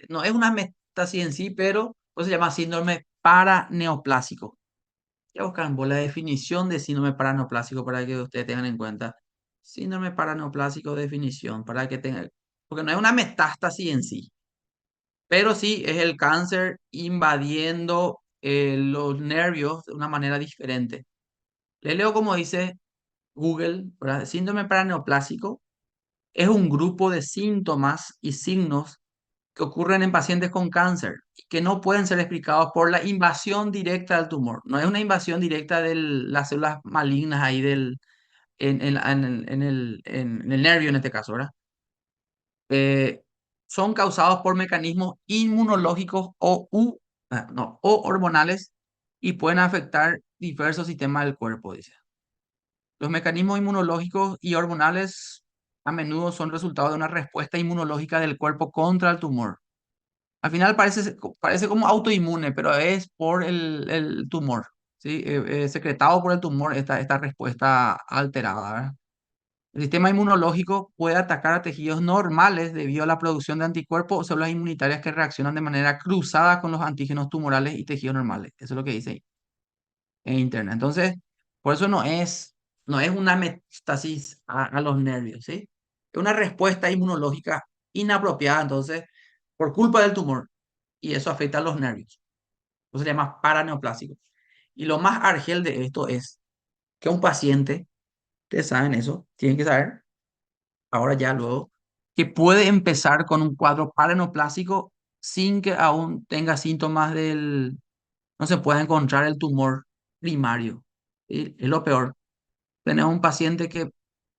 no es una metástasis en sí, pero pues se llama síndrome paraneoplásico. Ya buscan la definición de síndrome paraneoplásico para que ustedes tengan en cuenta. Síndrome paraneoplásico, definición, para que tengan, porque no es una metástasis en sí, pero sí es el cáncer invadiendo los nervios de una manera diferente. Le leo como dice Google, ¿verdad? Síndrome paraneoplásico es un grupo de síntomas y signos que ocurren en pacientes con cáncer y que no pueden ser explicados por la invasión directa del tumor. No es una invasión directa de las células malignas ahí en el nervio en este caso, ¿verdad? Eh, son causados por mecanismos inmunológicos o hormonales y pueden afectar diversos sistemas del cuerpo, dice. Los mecanismos inmunológicos y hormonales a menudo son resultado de una respuesta inmunológica del cuerpo contra el tumor. Al final parece como autoinmune, pero es por el tumor, ¿sí? Secretado por el tumor esta respuesta alterada, ¿verdad? El sistema inmunológico puede atacar a tejidos normales debido a la producción de anticuerpos o células inmunitarias que reaccionan de manera cruzada con los antígenos tumorales y tejidos normales. Eso es lo que dice ahí en internet. Entonces, por eso no es una metástasis a los nervios, ¿sí? Es una respuesta inmunológica inapropiada, entonces, por culpa del tumor. Y eso afecta a los nervios. Eso se llama paraneoplásico. Y lo más argel de esto es que un paciente, ustedes saben eso, tienen que saber, ahora ya luego, que puede empezar con un cuadro paraneoplásico sin que aún tenga síntomas no se pueda encontrar el tumor primario. ¿Sí? Es lo peor. Tenemos un paciente que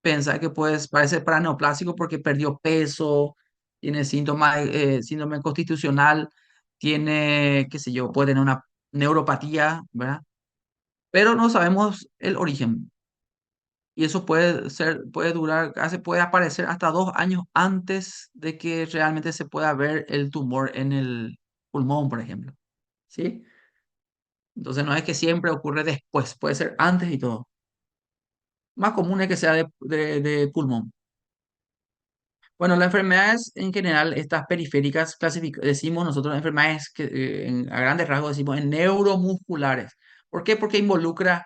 piensa que parece paraneoplásico porque perdió peso, tiene síntomas, síndrome constitucional, tiene, qué sé yo, puede tener una neuropatía, ¿verdad? Pero no sabemos el origen. Y eso puede durar, puede aparecer hasta 2 años antes de que realmente se pueda ver el tumor en el pulmón, por ejemplo. ¿Sí? Entonces no es que siempre ocurre después, puede ser antes y todo. Más común es que sea de pulmón. Bueno, las enfermedades en general, estas periféricas, decimos nosotros enfermedades que a grandes rasgos decimos en neuromusculares. ¿Por qué? Porque involucra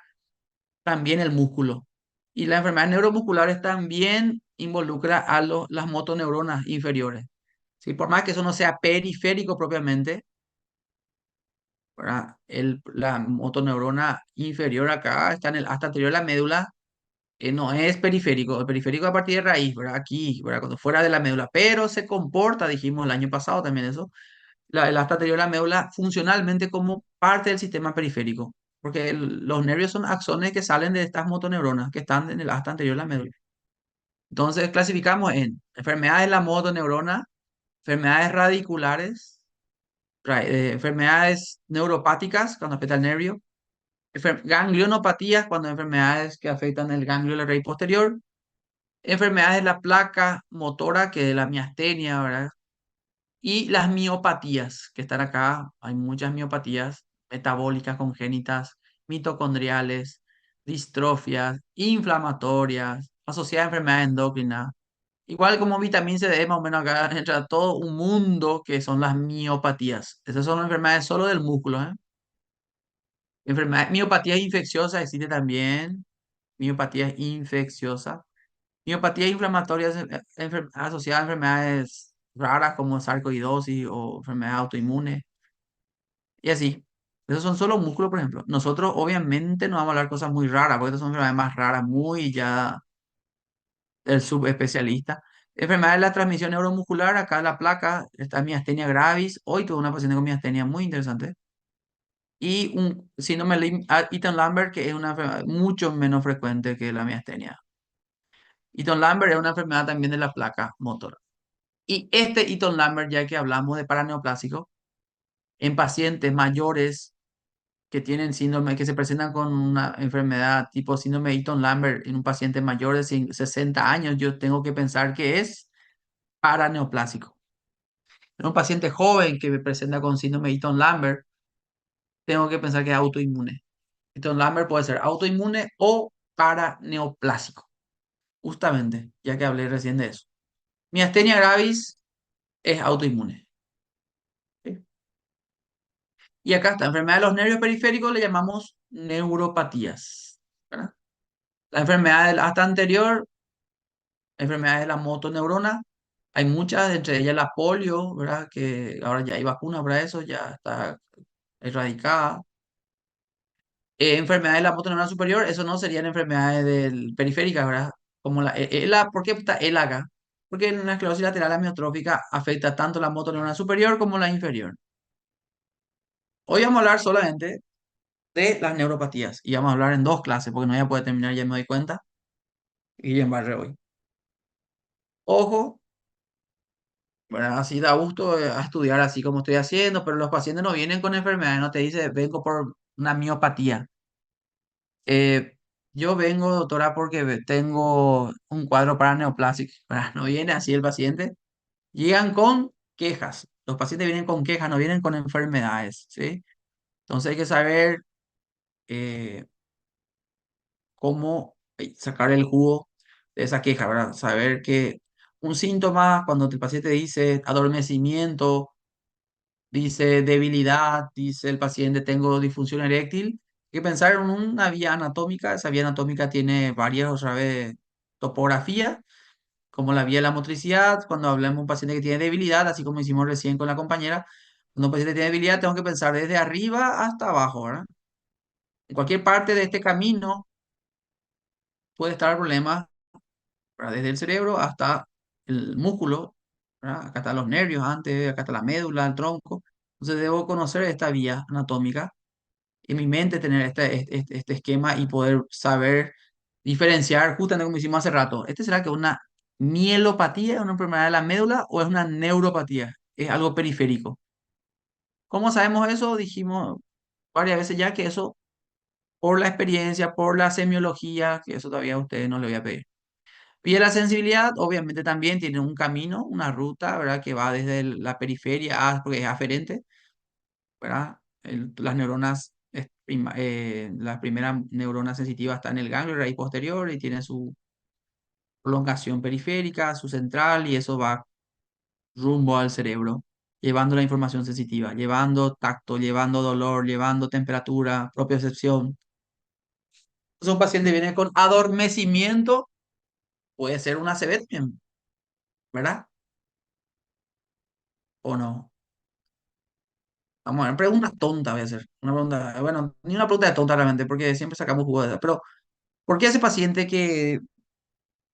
también el músculo. Y las enfermedades neuromusculares también involucra a las motoneuronas inferiores. ¿Sí? Por más que eso no sea periférico propiamente, ¿verdad? La motoneurona inferior acá está en el asta anterior de la médula, no es periférico, el periférico a partir de raíz, ¿verdad? Aquí, ¿verdad? Cuando fuera de la médula, pero se comporta, dijimos el año pasado también eso, el asta anterior de la médula funcionalmente como parte del sistema periférico, porque los nervios son axones que salen de estas motoneuronas que están en el asta anterior de la médula. Entonces clasificamos en enfermedades de la motoneurona, enfermedades radiculares, enfermedades neuropáticas cuando afecta el nervio, ganglionopatías cuando hay enfermedades que afectan el ganglio de la raíz posterior, enfermedades de la placa motora, que es la miastenia, ¿verdad? Y las miopatías, que están acá. Hay muchas miopatías metabólicas congénitas, mitocondriales, distrofias, inflamatorias, asociadas a enfermedades endocrinas. Igual como vitamina C, D, más o menos acá entra todo un mundo que son las miopatías. Esas son enfermedades solo del músculo, ¿eh? Miopatías infecciosas existe también. Miopatía infecciosa. Miopatías inflamatorias asociadas a enfermedades raras como sarcoidosis o enfermedades autoinmunes y así. Esos son solo músculos, por ejemplo. Nosotros obviamente no vamos a hablar cosas muy raras, porque estas son enfermedades más raras, muy ya del subespecialista. Enfermedades de la transmisión neuromuscular, acá la placa, está miastenia gravis. Hoy tuve una paciente con miastenia muy interesante. y un síndrome Eaton-Lambert, que es una enfermedad mucho menos frecuente que la miastenia. Eaton-Lambert es una enfermedad también de la placa motora. Y este Eaton-Lambert, ya que hablamos de paraneoplásico, en pacientes mayores que tienen síndrome, que se presentan con una enfermedad tipo síndrome de Eaton-Lambert en un paciente mayor de 60 años, yo tengo que pensar que es paraneoplásico. En un paciente joven que me presenta con síndrome de Eaton-Lambert, tengo que pensar que es autoinmune. Eaton-Lambert puede ser autoinmune o paraneoplásico, justamente, ya que hablé recién de eso. Miastenia gravis es autoinmune. ¿Sí? Y acá está, enfermedad de los nervios periféricos le llamamos neuropatías. ¿Verdad? La enfermedad hasta anterior, enfermedades de la motoneurona, hay muchas, entre ellas la polio, ¿verdad? Que ahora ya hay vacuna para eso, ya está erradicada. Enfermedades de la motoneurona superior, eso no serían enfermedades periféricas, ¿verdad? Como ¿por qué está el acá? Porque en la esclerosis lateral amiotrófica afecta tanto la motoneurona superior como la inferior. Hoy vamos a hablar solamente de las neuropatías y vamos a hablar en dos clases porque no voy a poder terminar, ya me doy cuenta, y en barre hoy. Ojo, ¿verdad? Así da gusto a estudiar así como estoy haciendo, pero los pacientes no vienen con enfermedades, no te dice, vengo por una miopatía. Eh, yo vengo, doctora, porque tengo un cuadro paraneoplásico, ¿verdad? No viene así el paciente. Llegan con quejas. Los pacientes vienen con quejas, no vienen con enfermedades, ¿sí? Entonces hay que saber eh, cómo sacar el jugo de esa queja, ¿verdad? Saber que un síntoma, cuando el paciente dice adormecimiento, dice debilidad, dice el paciente tengo disfunción eréctil, hay que pensar en una vía anatómica. Esa vía anatómica tiene varias, otra vez, topografías, como la vía de la motricidad. Cuando hablamos de un paciente que tiene debilidad, así como hicimos recién con la compañera, cuando un paciente tiene debilidad, tengo que pensar desde arriba hasta abajo, ¿verdad? En cualquier parte de este camino puede estar el problema, ¿verdad? Desde el cerebro hasta el músculo, ¿verdad? Acá están los nervios antes, acá está la médula, el tronco. Entonces debo conocer esta vía anatómica en mi mente, tener este esquema y poder saber diferenciar, justamente como hicimos hace rato. ¿Este será que es una mielopatía, es una enfermedad de la médula o es una neuropatía? Es algo periférico. ¿Cómo sabemos eso? Dijimos varias veces ya que eso, por la experiencia, por la semiología, que eso todavía a ustedes no le voy a pedir. Y la sensibilidad, obviamente, también tiene un camino, una ruta, ¿verdad? Que va desde la periferia, porque es aferente, ¿verdad? Las neuronas, la primera neurona sensitiva está en el ganglio raíz posterior y tiene su prolongación periférica, su central, y eso va rumbo al cerebro, llevando la información sensitiva, llevando tacto, llevando dolor, llevando temperatura, propiocepción. Entonces, un paciente viene con adormecimiento, puede ser una ACV también, ¿verdad? ¿O no? Vamos a ver, preguntas tontas voy a hacer. Una pregunta, bueno, ni una pregunta de tonta realmente, porque siempre sacamos jugo de eso. Pero, ¿por qué ese paciente que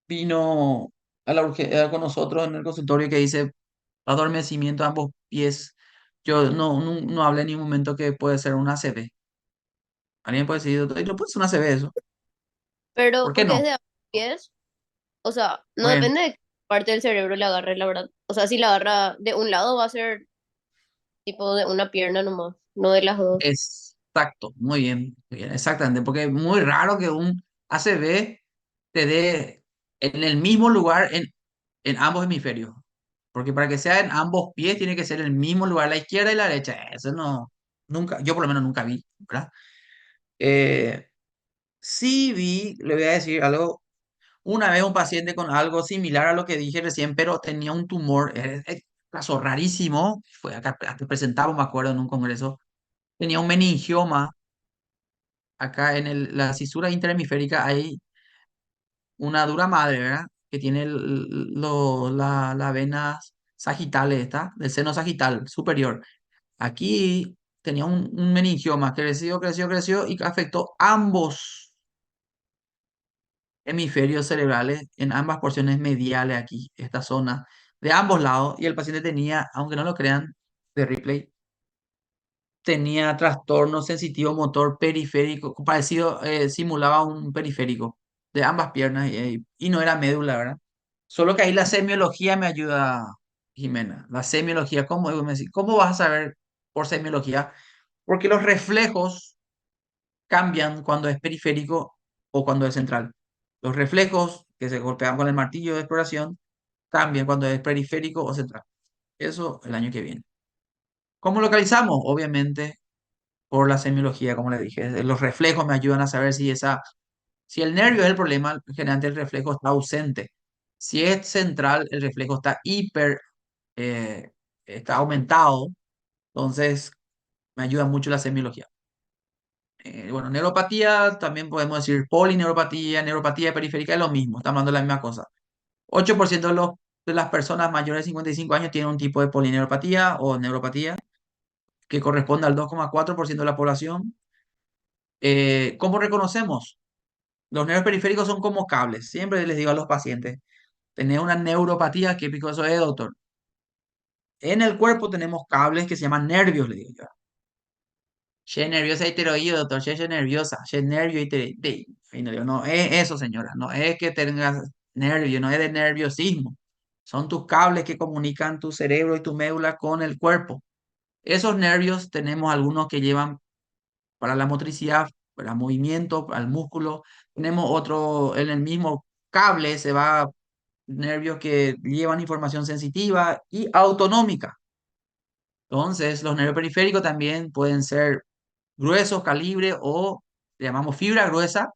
vino con nosotros en el consultorio que dice adormecimiento a ambos pies, yo no hablé en ningún momento que puede ser una ACV? ¿Alguien puede decir, doctor, no puede ser una ACV eso? Pero ¿Por qué porque es no? de ambos pies, o sea, no Muy bien. depende de qué parte del cerebro le agarre, la verdad. O sea, si la agarra de un lado va a ser tipo de una pierna nomás, no de las dos. Exacto, muy bien, exactamente, porque es muy raro que un ACV te dé en el mismo lugar en ambos hemisferios. Porque para que sea en ambos pies tiene que ser el mismo lugar, la izquierda y la derecha. Eso no, nunca, yo por lo menos nunca vi, ¿verdad? Eh, sí vi, le voy a decir algo, una vez un paciente con algo similar a lo que dije recién, pero tenía un tumor, caso rarísimo, fue acá, presentaba, me acuerdo, en un congreso, tenía un meningioma. Acá en la cisura interhemisférica hay una dura madre, ¿verdad? Que tiene la vena sagital esta, del seno sagital superior. Aquí tenía un meningioma que creció y que afectó ambos hemisferios cerebrales en ambas porciones mediales aquí, esta zona, de ambos lados. Y el paciente tenía, aunque no lo crean, de replay, tenía trastorno sensitivo motor periférico, parecido, simulaba un periférico de ambas piernas y no era médula, ¿verdad? Solo que ahí la semiología me ayuda, Jimena. La semiología, ¿cómo vas a saber por semiología? Porque los reflejos cambian cuando es periférico o cuando es central. Los reflejos que se golpean con el martillo de exploración cambian cuando es periférico o central. Eso el año que viene. ¿Cómo localizamos? Obviamente por la semiología, como le dije. Los reflejos me ayudan a saber si el nervio es el problema, generalmente el reflejo está ausente. Si es central, el reflejo eh, está aumentado. Entonces, me ayuda mucho la semiología. Bueno, neuropatía, también podemos decir polineuropatía, neuropatía periférica, es lo mismo, estamos hablando de la misma cosa. 8% de las personas mayores de 55 años tienen un tipo de polineuropatía o neuropatía, que corresponde al 2,4% de la población. ¿Cómo reconocemos? Los nervios periféricos son como cables. Siempre les digo a los pacientes, tenés una neuropatía, ¿qué pico eso es, doctor? En el cuerpo tenemos cables que se llaman nervios, le digo yo. Che nerviosa y tiroides, doctor, che nerviosa, che nervio y tiroides. Y no, digo, no es eso, señora, no es que tengas nervio, no es de nerviosismo. Son tus cables que comunican tu cerebro y tu médula con el cuerpo. Esos nervios tenemos algunos que llevan para la motricidad, para movimiento, para el músculo. Tenemos otro, en el mismo cable se va nervios que llevan información sensitiva y autonómica. Entonces, los nervios periféricos también pueden ser gruesos, calibre o le llamamos fibra gruesa,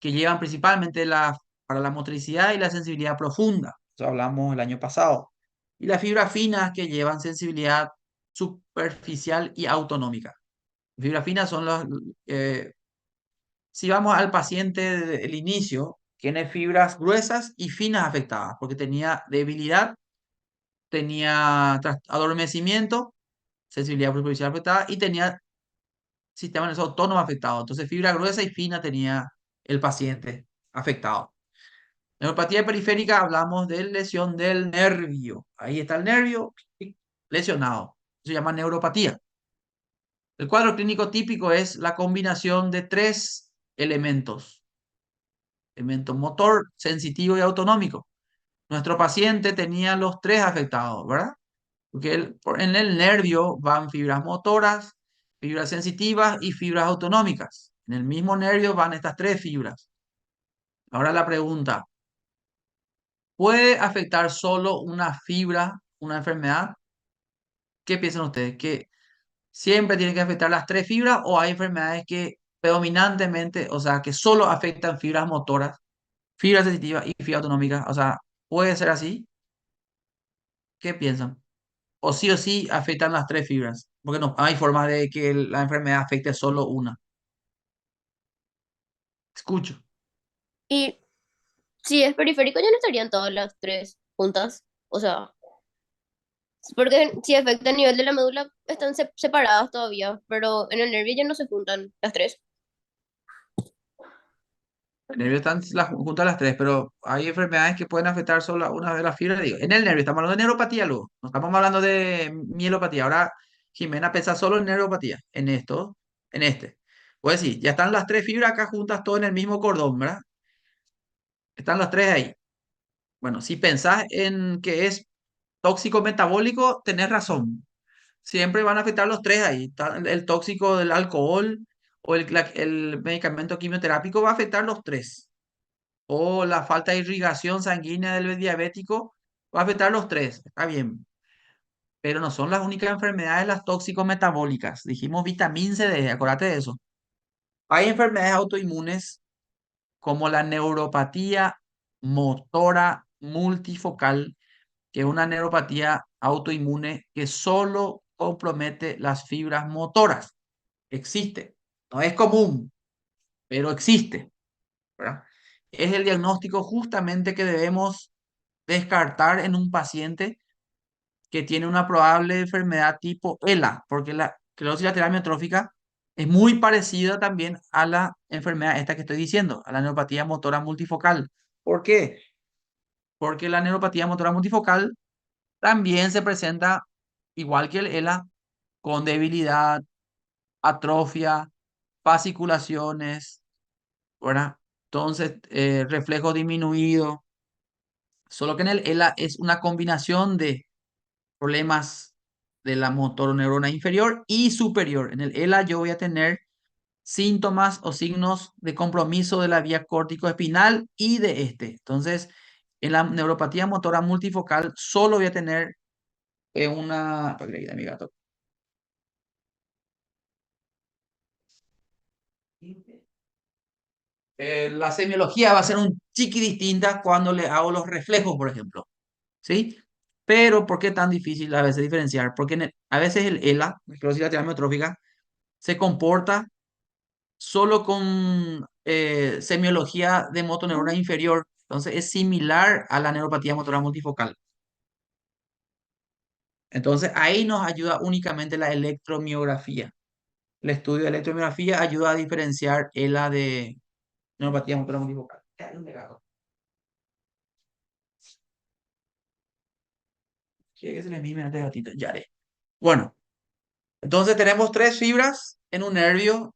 que llevan principalmente para la motricidad y la sensibilidad profunda. Eso hablamos el año pasado. Y las fibras finas que llevan sensibilidad superficial y autonómica. Fibras finas son eh, si vamos al paciente del inicio, tiene fibras gruesas y finas afectadas, porque tenía debilidad, tenía adormecimiento, sensibilidad superficial afectada y tenía sistema nervioso autónomo afectado. Entonces, fibra gruesa y fina tenía el paciente afectado. Neuropatía periférica, hablamos de lesión del nervio. Ahí está el nervio lesionado. Se llama neuropatía. El cuadro clínico típico es la combinación de tres elementos: elemento motor, sensitivo y autonómico. Nuestro paciente tenía los tres afectados, ¿verdad? Porque en el nervio van fibras motoras, fibras sensitivas y fibras autonómicas. En el mismo nervio van estas tres fibras. Ahora la pregunta, ¿puede afectar solo una fibra, una enfermedad? ¿Qué piensan ustedes? ¿Que siempre tiene que afectar las tres fibras o hay enfermedades que predominantemente, o sea, que solo afectan fibras motoras, fibras sensitivas y fibras autonómicas? O sea, ¿puede ser así? ¿Qué piensan? O sí afectan las tres fibras, porque no hay forma de que la enfermedad afecte solo una. Escucho. Y si es periférico, ya no estarían todas las tres juntas. O sea, porque si afecta a nivel de la médula, están separadas todavía, pero en el nervio ya no se juntan las tres. El nervio están junto a las tres, pero hay enfermedades que pueden afectar solo a una de las fibras. Digo, en el nervio, estamos hablando de neuropatía luego, no estamos hablando de mielopatía. Ahora, Jimena piensa solo en neuropatía, en esto, en este. Pues sí, ya están las tres fibras acá juntas, todo en el mismo cordón, ¿verdad? Están las tres ahí. Bueno, si pensás en que es tóxico metabólico, tenés razón. Siempre van a afectar los tres ahí. El tóxico del alcohol o el medicamento quimioterápico va a afectar los tres. O la falta de irrigación sanguínea del diabético va a afectar los tres. Está bien. Pero no son las únicas enfermedades las tóxico-metabólicas. Dijimos vitamina C, D, acuérdate de eso. Hay enfermedades autoinmunes como la neuropatía motora multifocal, que es una neuropatía autoinmune que solo compromete las fibras motoras. Existe. No es común, pero existe, ¿verdad? Es el diagnóstico justamente que debemos descartar en un paciente que tiene una probable enfermedad tipo ELA, porque la esclerosis lateral amiotrófica es muy parecida también a la enfermedad esta que estoy diciendo, a la neuropatía motora multifocal. ¿Por qué? Porque la neuropatía motora multifocal también se presenta igual que el ELA con debilidad, atrofia, fasciculaciones, ¿verdad? Entonces, reflejo disminuido. Solo que en el ELA es una combinación de problemas de la motoneurona inferior y superior. En el ELA yo voy a tener síntomas o signos de compromiso de la vía córtico-espinal y de este. Entonces, en la neuropatía motora multifocal solo voy a tener una... Mi gato. La semiología va a ser un chiqui distinta cuando le hago los reflejos, por ejemplo. ¿Sí? Pero, ¿por qué tan difícil a veces diferenciar? Porque a veces el ELA, esclerosis lateral amiotrófica, se comporta solo con semiología de motoneurona inferior. Entonces, es similar a la neuropatía motora multifocal. Entonces, ahí nos ayuda únicamente la electromiografía. El estudio de electromiografía ayuda a diferenciar ELA de neuropatía motora multifocal. Que se le mime a este gatito. Ya haré. Bueno, entonces tenemos tres fibras en un nervio: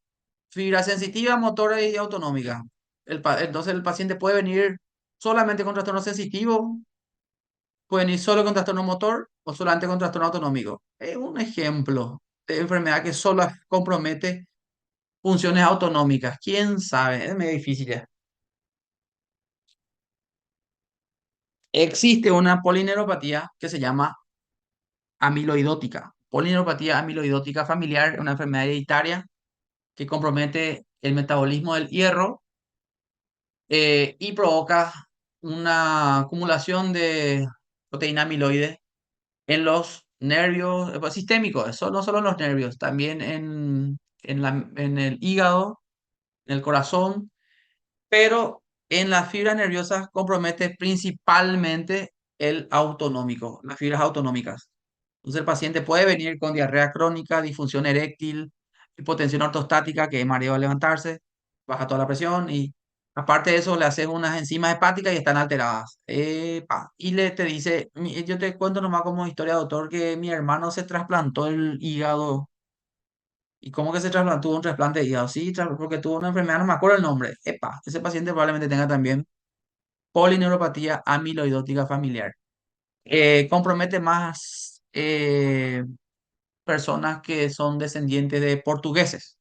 fibra sensitiva, motora y autonómica. Entonces el paciente puede venir solamente con trastorno sensitivo, puede venir solo con trastorno motor o solamente con trastorno autonómico. Es un ejemplo de enfermedad que solo compromete funciones autonómicas. ¿Quién sabe? Es medio difícil ya. Existe una polineuropatía que se llama amiloidótica. Polineuropatía amiloidótica familiar, una enfermedad hereditaria que compromete el metabolismo del hierro y provoca una acumulación de proteína amiloide en los nervios sistémicos, eso no solo en los nervios, también en el hígado, en el corazón, pero en las fibras nerviosas compromete principalmente el autonómico, las fibras autonómicas. Entonces el paciente puede venir con diarrea crónica, disfunción eréctil, hipotensión ortostática, que es mareo al levantarse, baja toda la presión y aparte de eso le haces unas enzimas hepáticas y están alteradas. Y te dice, yo te cuento nomás como historia, doctor, que mi hermano se trasplantó el hígado. ¿Y cómo que se trasplantó? Tuvo un trasplante de hígado. Sí, porque tuvo una enfermedad, no me acuerdo el nombre. Ese paciente probablemente tenga también polineuropatía amiloidótica familiar. Compromete más personas que son descendientes de portugueses.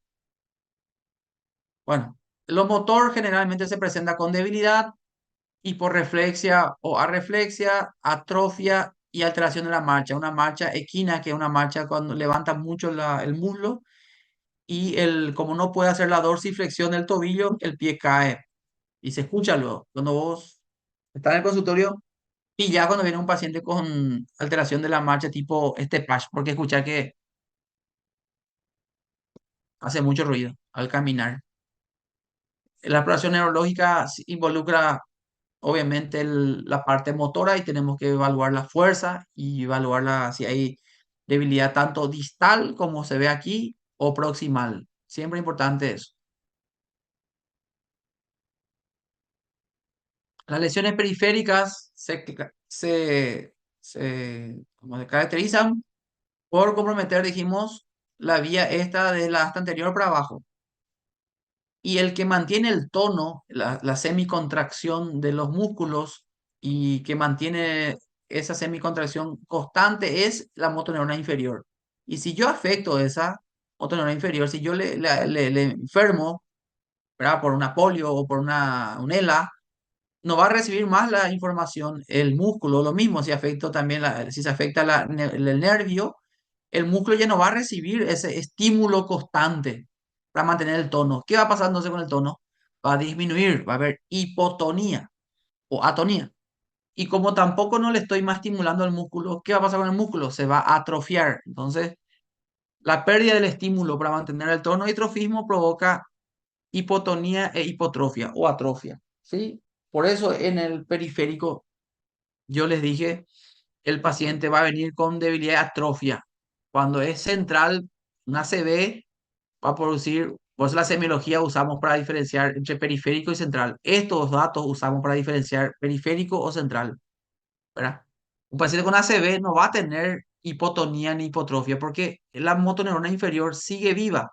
Bueno, lo motor generalmente se presenta con debilidad, hiporreflexia o arreflexia, atrofia y alteración de la marcha. Una marcha equina, que es una marcha cuando levanta mucho el muslo y como no puede hacer la dorsiflexión del tobillo, el pie cae. Y se escucha luego. Cuando vos estás en el consultorio y ya cuando viene un paciente con alteración de la marcha tipo este patch, porque escucha que hace mucho ruido al caminar. La exploración neurológica involucra obviamente la parte motora y tenemos que evaluar la fuerza y evaluar si hay debilidad tanto distal como se ve aquí o proximal. Siempre importante eso. Las lesiones periféricas como se caracterizan por comprometer, dijimos, la vía esta de la asta anterior para abajo. Y el que mantiene el tono, la semicontracción de los músculos y que mantiene esa semicontracción constante es la motoneurona inferior. Y si yo afecto esa motoneurona inferior, si yo le enfermo, ¿verdad? Por una polio o por un ELA, no va a recibir más la información el músculo. Lo mismo si afecto también si se afecta el nervio, el músculo ya no va a recibir ese estímulo constante para mantener el tono. ¿Qué va pasándose con el tono? Va a disminuir, va a haber hipotonía o atonía. Y como tampoco no le estoy más estimulando al músculo, ¿qué va a pasar con el músculo? Se va a atrofiar. Entonces, la pérdida del estímulo para mantener el tono y trofismo provoca hipotonía e hipotrofia o atrofia. ¿Sí? Por eso en el periférico yo les dije, el paciente va a venir con debilidad y atrofia. Cuando es central, una CB va a producir, por eso la semiología usamos para diferenciar entre periférico y central. Estos datos usamos para diferenciar periférico o central, ¿verdad? Un paciente con ACV no va a tener hipotonía ni hipotrofia, porque la motoneurona inferior sigue viva,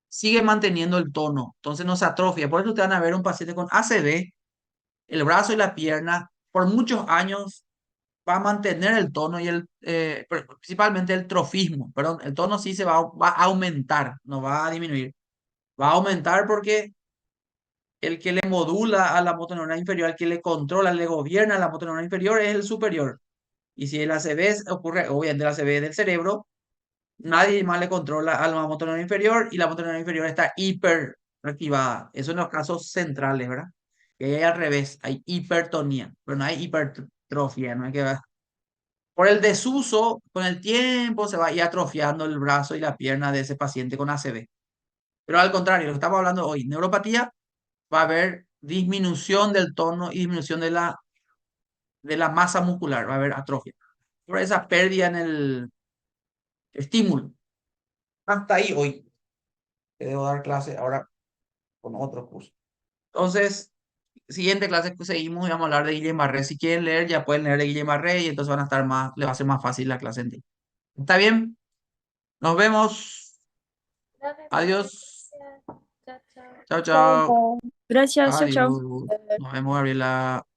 sigue manteniendo el tono, entonces no se atrofia. Por eso ustedes van a ver un paciente con ACV, el brazo y la pierna, por muchos años va a mantener el tono y principalmente el trofismo, perdón, el tono sí va a aumentar, no va a disminuir, va a aumentar porque el que le modula a la motoneurona inferior, el que le controla, le gobierna a la motoneurona inferior es el superior. Y si el ACV ocurre, obviamente el ACV del cerebro, nadie más le controla a la motoneurona inferior y la motoneurona inferior está hiperactivada. Eso en los casos centrales, ¿verdad? Que hay al revés, hay hipertonía, pero no hay hipertrofia, no hay que ver. Por el desuso, con el tiempo se va a ir atrofiando el brazo y la pierna de ese paciente con ACV. Pero al contrario, lo que estamos hablando hoy, neuropatía, va a haber disminución del tono y disminución de la masa muscular, va a haber atrofia. Por esa pérdida en el estímulo. Hasta ahí hoy. Te debo dar clase ahora con otro curso. Entonces, siguiente clase que seguimos y vamos a hablar de Guillain-Barré. Si quieren leer, ya pueden leer de Guillain-Barré y entonces van a estar más, les va a ser más fácil la clase en ti. ¿Está bien? Nos vemos. Dale, Adiós. gracias. Chao, chao. Chao, Chao, chao. chao. Gracias, chao, chao. Adiós. Nos vemos, Gabriela.